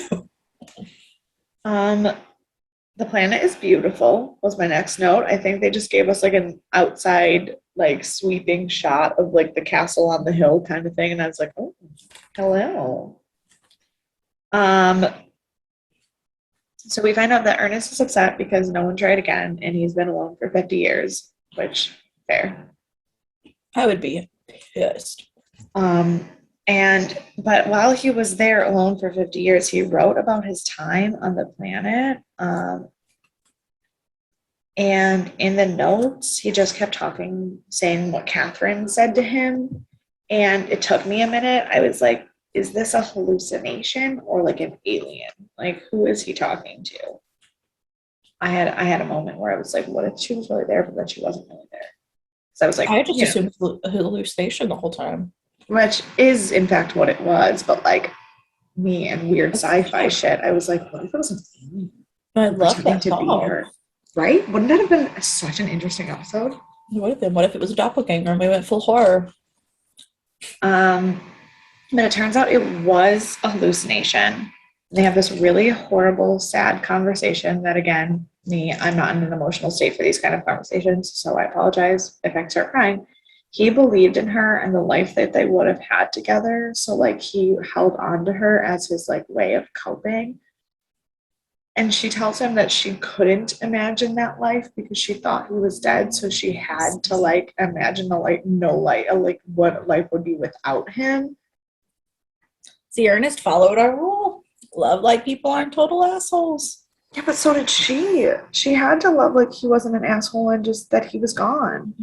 The planet is beautiful was my next note. I think they just gave us like an outside, like sweeping shot of like the castle on the hill kind of thing, and I was like, oh, hello. So we find out that Ernest is upset because no one tried again, and he's been alone for 50 years, which fair. I would be pissed. But while he was there alone for 50 years, he wrote about his time on the planet. And in the notes, he just kept talking, saying what Catherine said to him. And it took me a minute. I was like, is this a hallucination or like an alien? Like, who is he talking to? I had a moment where I was like, what if she was really there, but then she wasn't really there? So I was like, I just assumed it was a hallucination the whole time. Which is, in fact, what it was. But like me and weird sci-fi shit, I was like, what if it was an alien? I love that to be her, right? Wouldn't that have been such an interesting episode? It would have been. What if it was a doppelganger and we went full horror? But it turns out it was a hallucination. They have this really horrible, sad conversation that, again, I'm not in an emotional state for these kind of conversations, so I apologize if I start crying. He believed in her and the life that they would have had together, so like he held on to her as his like way of coping. And she tells him that she couldn't imagine that life because she thought he was dead, so she had to like imagine like what life would be without him. See, Ernest followed our rule. Love like people aren't total assholes. Yeah, but so did she. She had to love like he wasn't an asshole and just that he was gone.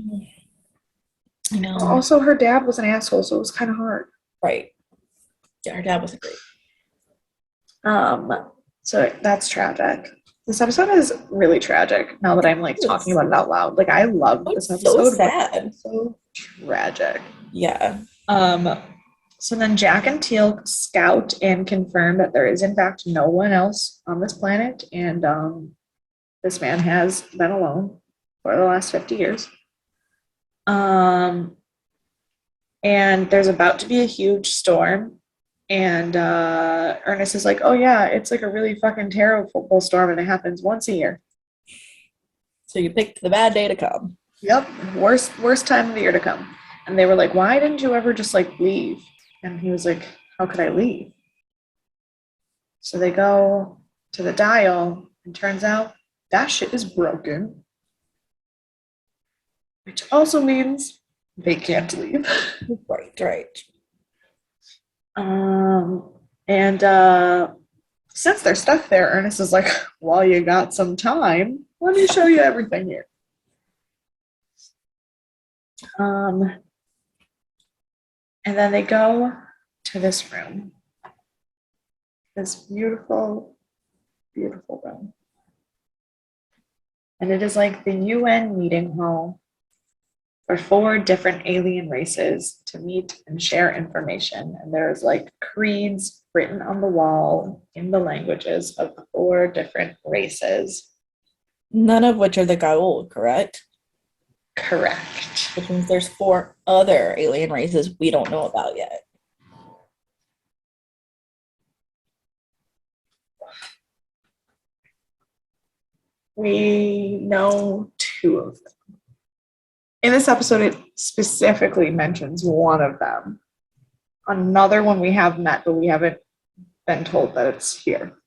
I know. Also, her dad was an asshole, so it was kind of hard. Right. Yeah, her dad wasn't great. So that's tragic. This episode is really tragic now that I'm like talking about it out loud. Like I love this episode. So sad. So tragic. Yeah. So then Jack and Teal scout and confirm that there is in fact no one else on this planet, and this man has been alone for the last 50 years. And there's about to be a huge storm, and Ernest is like, oh yeah, it's like a really fucking terrible storm, and it happens once a year. So you picked the bad day to come. Yep, worst time of the year to come. And they were like, why didn't you ever just like leave? And he was like, how could I leave? So they go to the dial, and turns out that shit is broken, which also means they can't leave. Right. And since they're stuck there, Ernest is like, while you got some time, let me show you everything here. And then they go to this room. This beautiful, beautiful room. And it is like the UN meeting hall for 4 different alien races to meet and share information. And there's like creeds written on the wall in the languages of 4 different races. None of which are the Gaul, correct? Correct. Which means there's 4 other alien races we don't know about yet. We know 2 of them. In this episode, it specifically mentions one of them. Another one we have met, but we haven't been told that it's here.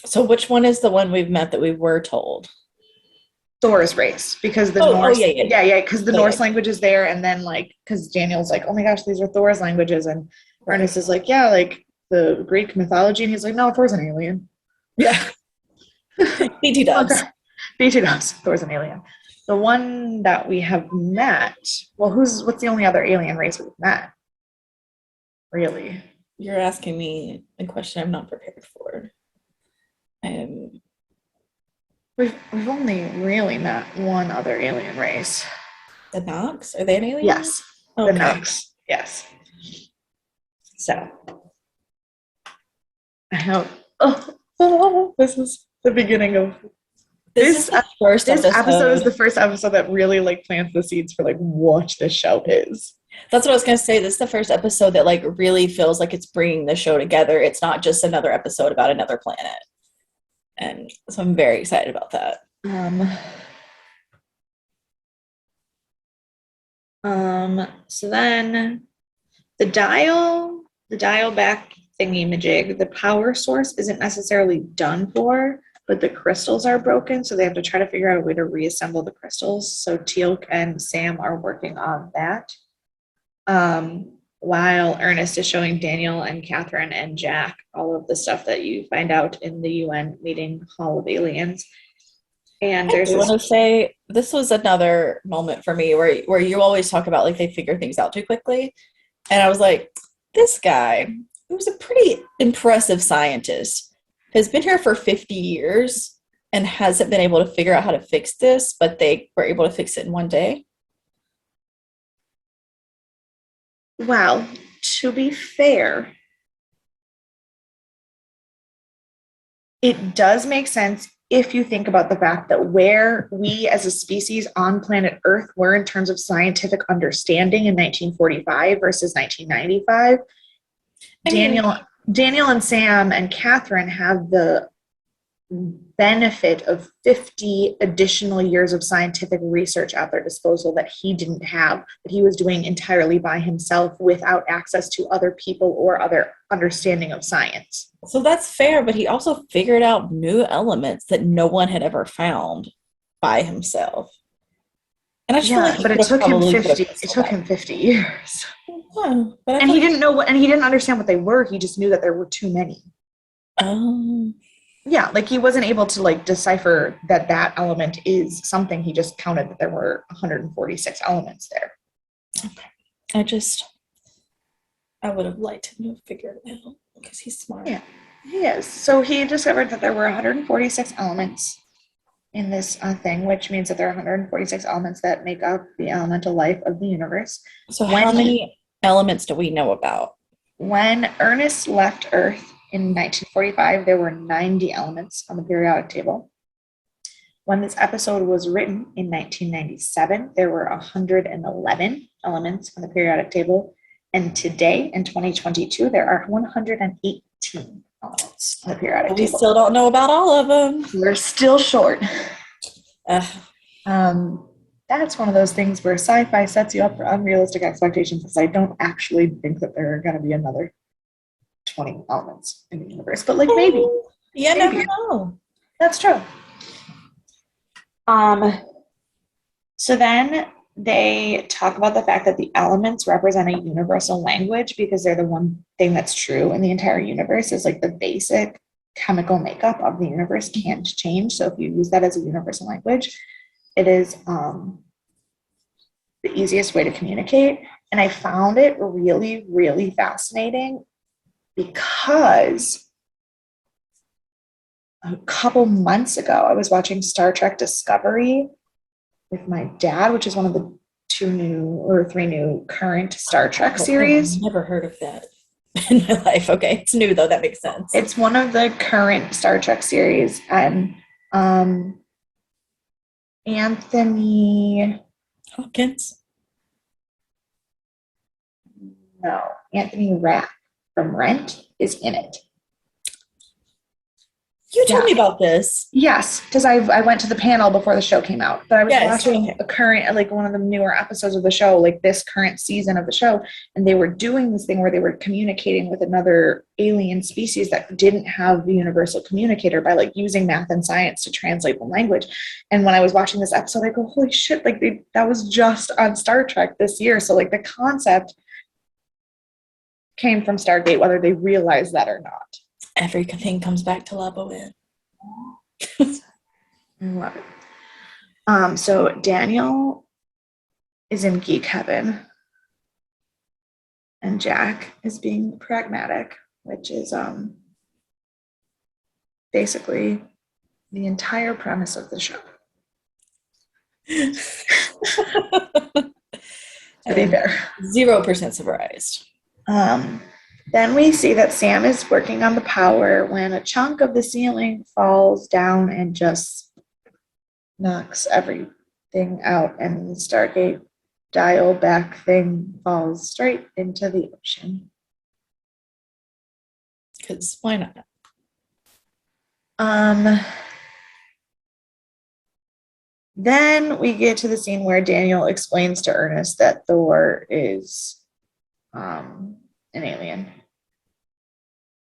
So which one is the one we've met that we were told? Thor's race, because the Norse, because the Norse language is there, and then like, because Daniel's like, oh my gosh, these are Thor's languages, and Ernest is like, yeah, like the Greek mythology, and he's like, no, Thor's an alien. Yeah. BT dubs. Okay. BT dubs. Thor's an alien. The one that we have met, well, what's the only other alien race we've met? Really? You're asking me a question I'm not prepared for. We've only really met one other alien race. The Nox? Are they an alien? Yes. Okay. The Nox. Yes. So I have this is the beginning of this episode is the first episode that really like plants the seeds for like what this show is. That's what I was going to say. This is the first episode that like really feels like it's bringing the show together. It's not just another episode about another planet. And so I'm very excited about that. So then the dial back thingy majig, the power source isn't necessarily done for, but the crystals are broken, so they have to try to figure out a way to reassemble the crystals. So Teal'c and Sam are working on that. While Ernest is showing Daniel and Catherine and Jack all of the stuff that you find out in the UN meeting Hall of Aliens. And I want to say this was another moment for me where you always talk about like they figure things out too quickly. And I was like, this guy, who's a pretty impressive scientist, has been here for 50 years and hasn't been able to figure out how to fix this, but they were able to fix it in one day. Well, to be fair, it does make sense if you think about the fact that where we as a species on planet Earth were in terms of scientific understanding in 1945 versus 1995. Daniel and Sam and Catherine have the benefit of 50 additional years of scientific research at their disposal that he didn't have, that he was doing entirely by himself without access to other people or other understanding of science. So that's fair, but he also figured out new elements that no one had ever found by himself. And I just feel like but it took him 50 years. Yeah, and he didn't know and he didn't understand what they were. He just knew that there were too many. Yeah, like he wasn't able to like decipher that element is something. He just counted that there were 146 elements there. Okay. I would have liked him to have figured it out because he's smart. Yeah, he is. So he discovered that there were 146 elements in this thing, which means that there are 146 elements that make up the elemental life of the universe. So how many elements do we know about? When Ernest left Earth in 1945, there were 90 elements on the periodic table. When this episode was written in 1997, there were 111 elements on the periodic table. And today, in 2022, there are 118 elements on the periodic table. We still don't know about all of them. We're still short. that's one of those things where sci-fi sets you up for unrealistic expectations because I don't actually think that there are going to be another 20 elements in the universe. But like maybe. You never know. That's true. So then they talk about the fact that the elements represent a universal language because they're the one thing that's true in the entire universe is like the basic chemical makeup of the universe can't change. So if you use that as a universal language, it is the easiest way to communicate. And I found it really, really fascinating because a couple months ago, I was watching Star Trek Discovery with my dad, which is one of the 3 new current Star Trek series. I've never heard of that in my life. Okay, it's new though. That makes sense. It's one of the current Star Trek series, and Anthony Rapp from Rent is in it. You told me about this. Yes, because I went to the panel before the show came out, but I was watching a current, like one of the newer episodes of the show, like this current season of the show, and they were doing this thing where they were communicating with another alien species that didn't have the universal communicator by like using math and science to translate the language. And when I was watching this episode, I go, holy shit, like that was just on Star Trek this year. So like the concept came from Stargate, whether they realized that or not. Everything comes back to Laboin. I love it. So Daniel is in geek heaven, and Jack is being pragmatic, which is basically the entire premise of the show. To be fair, 0% surprised. Then we see that Sam is working on the power when a chunk of the ceiling falls down and just knocks everything out, and the Stargate dial back thing falls straight into the ocean. Because why not? Then we get to the scene where Daniel explains to Ernest that Thor is an alien,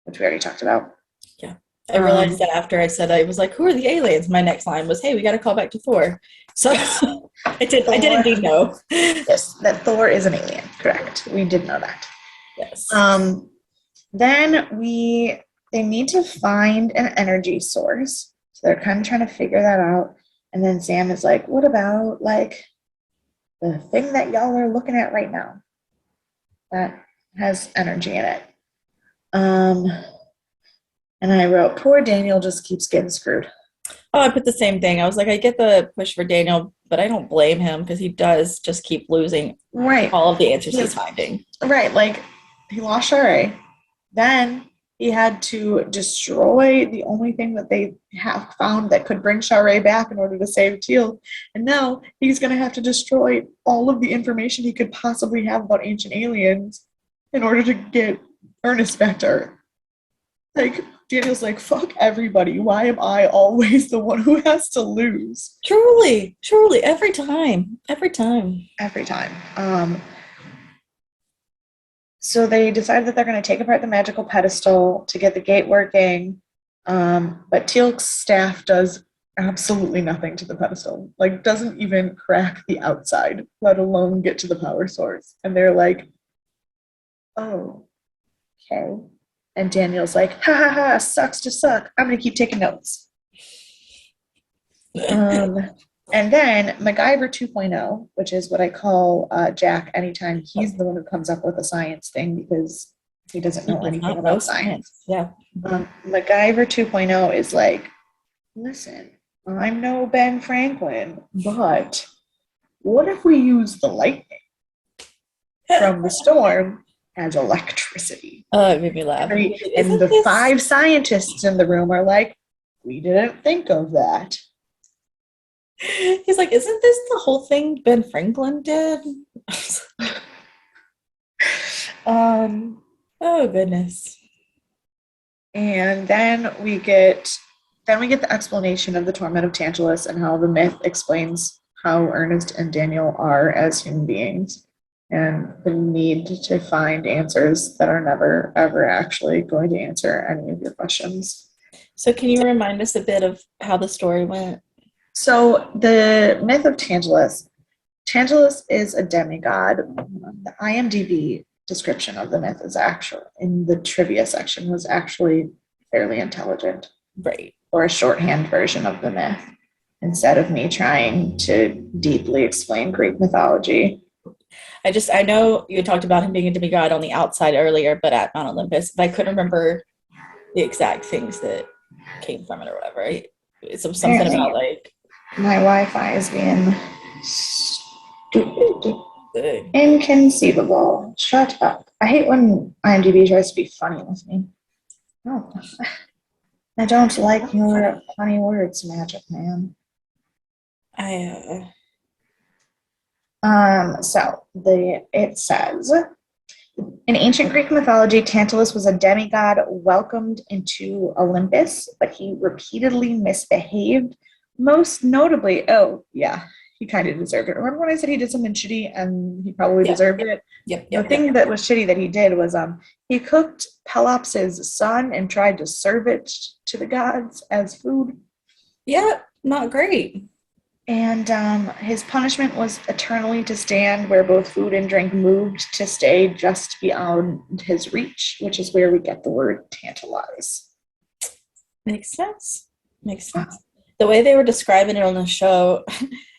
which we already talked about. Yeah. I realized that after I said, I was like, who are the aliens? My next line was, hey, we got to call back to Thor. So I did indeed know. Yes, that Thor is an alien. Correct. We did know that. Yes. Then they need to find an energy source. So they're kind of trying to figure that out. And then Sam is like, what about like the thing that y'all are looking at right now that has energy in it? And I wrote, poor Daniel just keeps getting screwed. Oh, I put the same thing. I was like, I get the push for Daniel, but I don't blame him because he does just keep losing all of the answers he's finding. Right. Like he lost Shara. Then he had to destroy the only thing that they have found that could bring Shara back in order to save Teal. And now he's going to have to destroy all of the information he could possibly have about ancient aliens in order to get Ernest back to Earth. Like, Daniel's like, fuck everybody. Why am I always the one who has to lose? Truly, every time. So they decide that they're going to take apart the magical pedestal to get the gate working. But Teal'c's staff does absolutely nothing to the pedestal. Like, doesn't even crack the outside, let alone get to the power source. And they're like, oh, okay. And Daniel's like, ha ha ha, sucks to suck. I'm going to keep taking notes. And then MacGyver 2.0, which is what I call Jack anytime he's the one who comes up with a science thing because he doesn't know anything about science. Yeah. MacGyver 2.0 is like, listen, I'm no Ben Franklin, but what if we use the lightning from the storm as electricity? Oh, it made me laugh. And the 5 scientists in the room are like, we didn't think of that. He's like, isn't this the whole thing Ben Franklin did? Oh, goodness. And then we get the explanation of the torment of Tantalus and how the myth explains how Ernest and Daniel are as human beings and the need to find answers that are never, ever actually going to answer any of your questions. So can you remind us a bit of how the story went? So the myth of Tantalus. Tantalus is a demigod. The IMDb description of the myth is actually, in the trivia section, was actually fairly intelligent. Right. Or a shorthand version of the myth, instead of me trying to deeply explain Greek mythology. I know you talked about him being a demigod on the outside earlier, but at Mount Olympus, but I couldn't remember the exact things that came from it or whatever. It's something Apparently, about like my Wi-Fi is being stupid. the Inconceivable. Shut up. I hate when IMDb tries to be funny with me. Oh, I don't like your funny words, Magic Man. I It says, in ancient Greek mythology, Tantalus was a demigod welcomed into Olympus, but he repeatedly misbehaved. Most notably, oh yeah, he kind of deserved it. Remember when I said he did something shitty and he probably deserved it? The thing that was shitty that he did was he cooked Pelops' son and tried to serve it to the gods as food. Yeah, not great. And his punishment was eternally to stand where both food and drink moved to stay just beyond his reach, which is where we get the word tantalize. Makes sense. Makes sense. The way they were describing it on the show,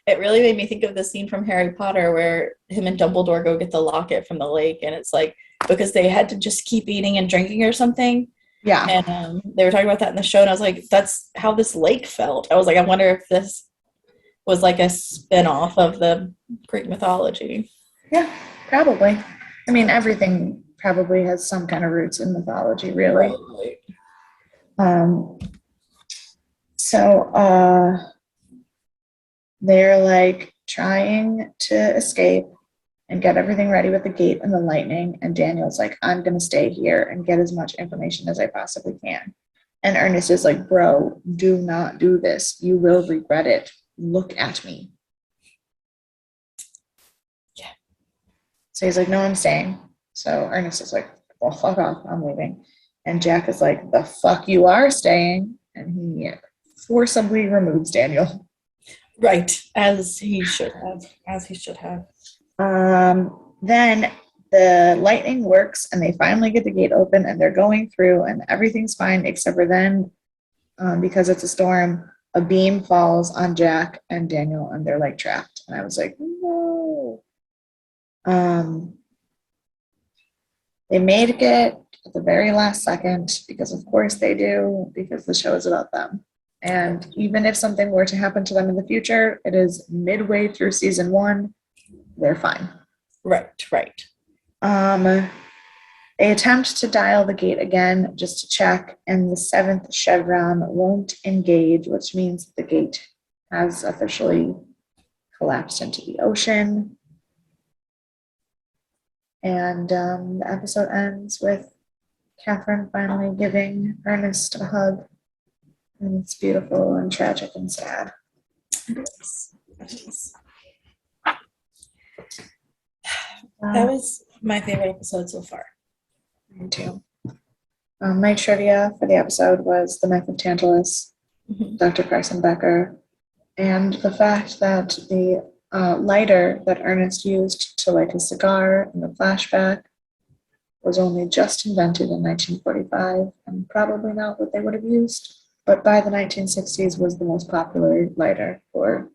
it really made me think of the scene from Harry Potter where him and Dumbledore go get the locket from the lake, and it's like because they had to just keep eating and drinking or something. Yeah. And they were talking about that in the show, and I was like, that's how this lake felt. I was like, I wonder if this was like a spin-off of the Greek mythology. Yeah, probably. I mean, everything probably has some kind of roots in mythology, really. Right. So they're like trying to escape and get everything ready with the gate and the lightning. And Daniel's like, I'm going to stay here and get as much information as I possibly can. And Ernest is like, bro, do not do this. You will regret it. Look at me. Yeah. So he's like, no, I'm staying. So Ernest is like, well, fuck off. I'm leaving. And Jack is like, the fuck you are staying. And he forcibly removes Daniel. Right. As he should have. Then the lightning works and they finally get the gate open and they're going through and everything's fine except for then, because it's a storm, a beam falls on Jack and Daniel and they're like trapped. And I was like, no. They made it at the very last second because of course they do, because the show is about them. And even if something were to happen to them in the future, it is midway through season 1. They're fine. Right. They attempt to dial the gate again just to check, and the 7th chevron won't engage, which means the gate has officially collapsed into the ocean. And the episode ends with Catherine finally giving Ernest a hug. And it's beautiful and tragic and sad. That was my favorite episode so far. Me too. My trivia for the episode was the myth of Tantalus, Dr. Carson Becker, and the fact that the lighter that Ernest used to light his cigar in the flashback was only just invented in 1945 and probably not what they would have used, but by the 1960s was the most popular lighter for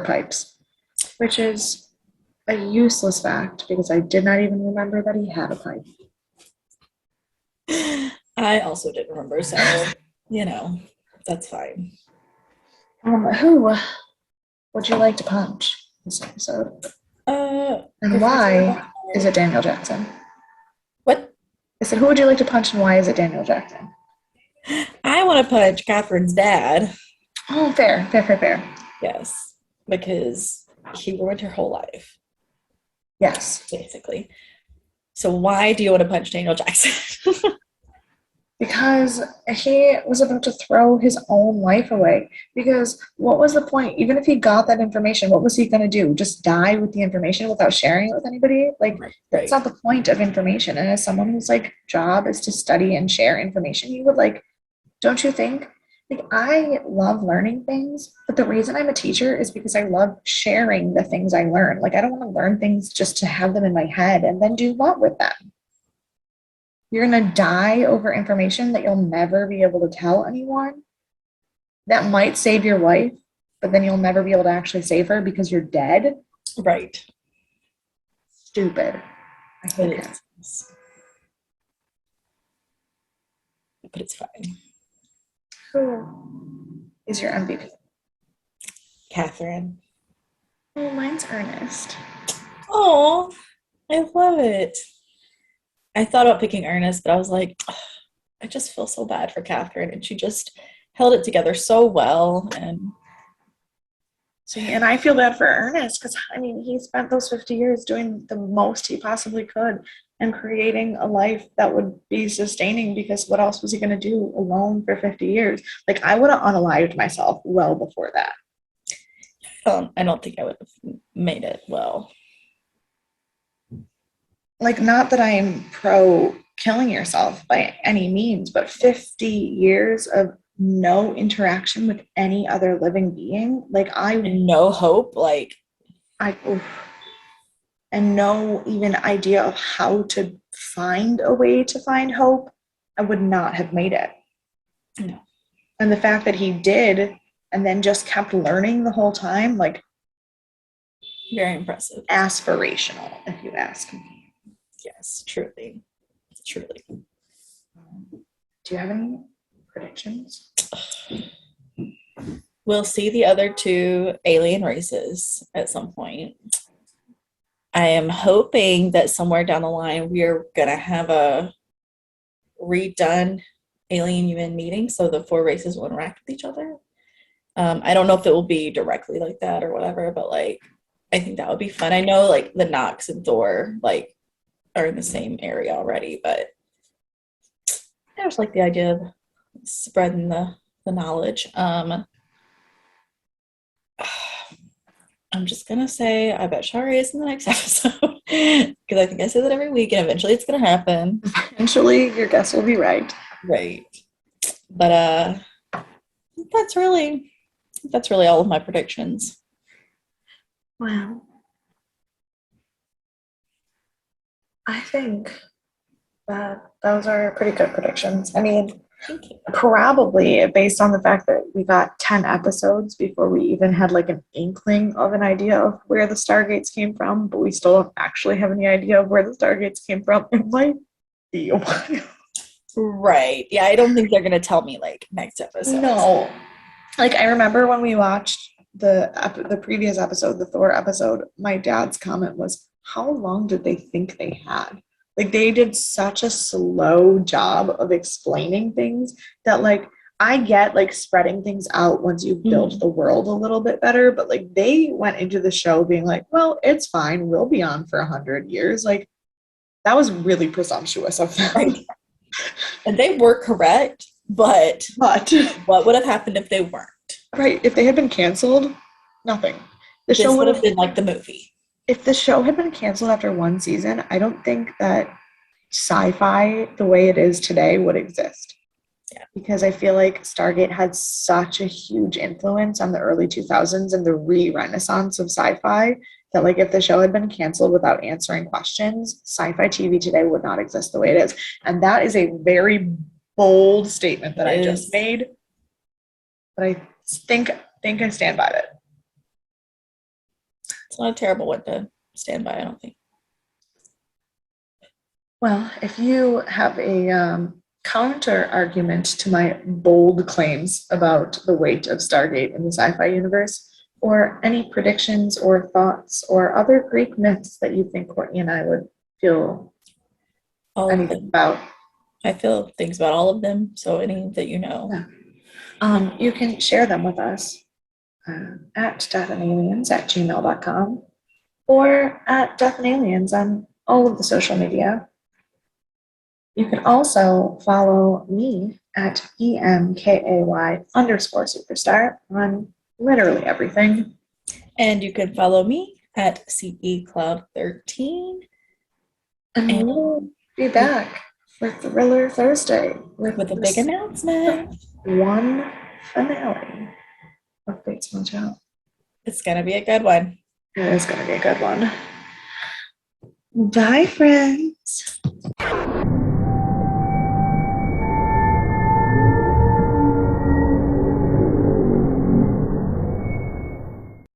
pipes, which is a useless fact because I did not even remember that he had a pipe. I also didn't remember, so that's fine. Who would you like to punch this episode? And why is it Daniel Jackson? What? I said, who would you like to punch and why is it Daniel Jackson? I want to punch Catherine's dad. Oh, fair. Yes, because he ruined her whole life. Yes. Basically. So why do you want to punch Daniel Jackson? Because he was about to throw his own life away. Because what was the point? Even if he got that information, what was he going to do? Just die with the information without sharing it with anybody? Like, that's Right. not the point of information. And as someone whose like job is to study and share information, you would like, don't you think? Like, I love learning things, but the reason I'm a teacher is because I love sharing the things I learn. Like, I don't want to learn things just to have them in my head and then do what with them? You're going to die over information that you'll never be able to tell anyone that might save your wife, but then you'll never be able to actually save her because you're dead. Right. Stupid. I hate It it. is. But it's fine. Who is your MVP? Catherine. Oh, mine's Ernest. Oh, I love it. I thought about picking Ernest, but I was like, "Ugh, I just feel so bad for Catherine, and she just held it together so well. And See, and I feel bad for Ernest because I mean he spent those 50 years doing the most he possibly could and creating a life that would be sustaining because what else was he going to do alone for 50 years? Like I would have unalived myself well before that. I don't think I would have made it well. Like not that I'm pro killing yourself by any means, but 50 years of no interaction with any other living being, like And no hope, like, oof, and no even idea of how to find a way to find hope, I would not have made it. no. And the fact that he did and then just kept learning the whole time, like Very impressive. aspirational, if you ask me. Yes, truly. Truly. Do you have any predictions? We'll see the other two alien races at some point. I am hoping that somewhere down the line we're gonna have a redone alien human meeting so the four races will interact with each other. I don't know if it will be directly like that or whatever, but like I think that would be fun. I know like the Nox and Thor like are in the same area already, but I just like the idea of spreading the knowledge. I'm just gonna say I bet Shari is in the next episode because I think I say that every week, and eventually it's gonna happen. Eventually, your guess will be right. Right. But that's really all of my predictions. Well, I think that those are pretty good predictions. I mean, Thank you. probably based on the fact that we got 10 episodes before we even had like an inkling of an idea of where the Stargates came from, but we still don't actually have any idea of where the Stargates came from. It might be a while. Right. Yeah, I don't think they're gonna tell me like next episode. No. Like I remember when we watched the previous episode, the Thor episode, my dad's comment was, "How long did they think they had?" Like they did such a slow job of explaining things that like I get like spreading things out once you've built the world a little bit better, but like they went into the show being like, "Well, it's fine. We'll be on for 100 years." Like that was really presumptuous of them. Right. And they were correct, but But what would have happened if they weren't? right, if they had been canceled, nothing. The show This would would have have been like the movie. if the show had been canceled after one season, I don't think that sci-fi the way it is today would exist. Yeah. Because I feel like Stargate had such a huge influence on the early 2000s and the re-renaissance of sci-fi that like if the show had been canceled without answering questions, sci-fi TV today would not exist the way it is. And that is a very bold statement that I just made. But I think I stand by it. It's not a terrible one to stand by, I don't think. Well, if you have a counter argument to my bold claims about the weight of Stargate in the sci-fi universe, or any predictions or thoughts or other Greek myths that you think Courtney and I would feel anything about, I feel things about all of them, so any that you know. Yeah. You can share them with us at deathandaliens@gmail.com or at deathandaliens on all of the social media. You can also follow me at EMKAY_superstar on literally everything. And you can follow me at CECloud13 And and we'll be back for Thriller Thursday with a big this announcement. one finale of Bates Motel. It's going to be a good one. It is going to be a good one. Bye, friends.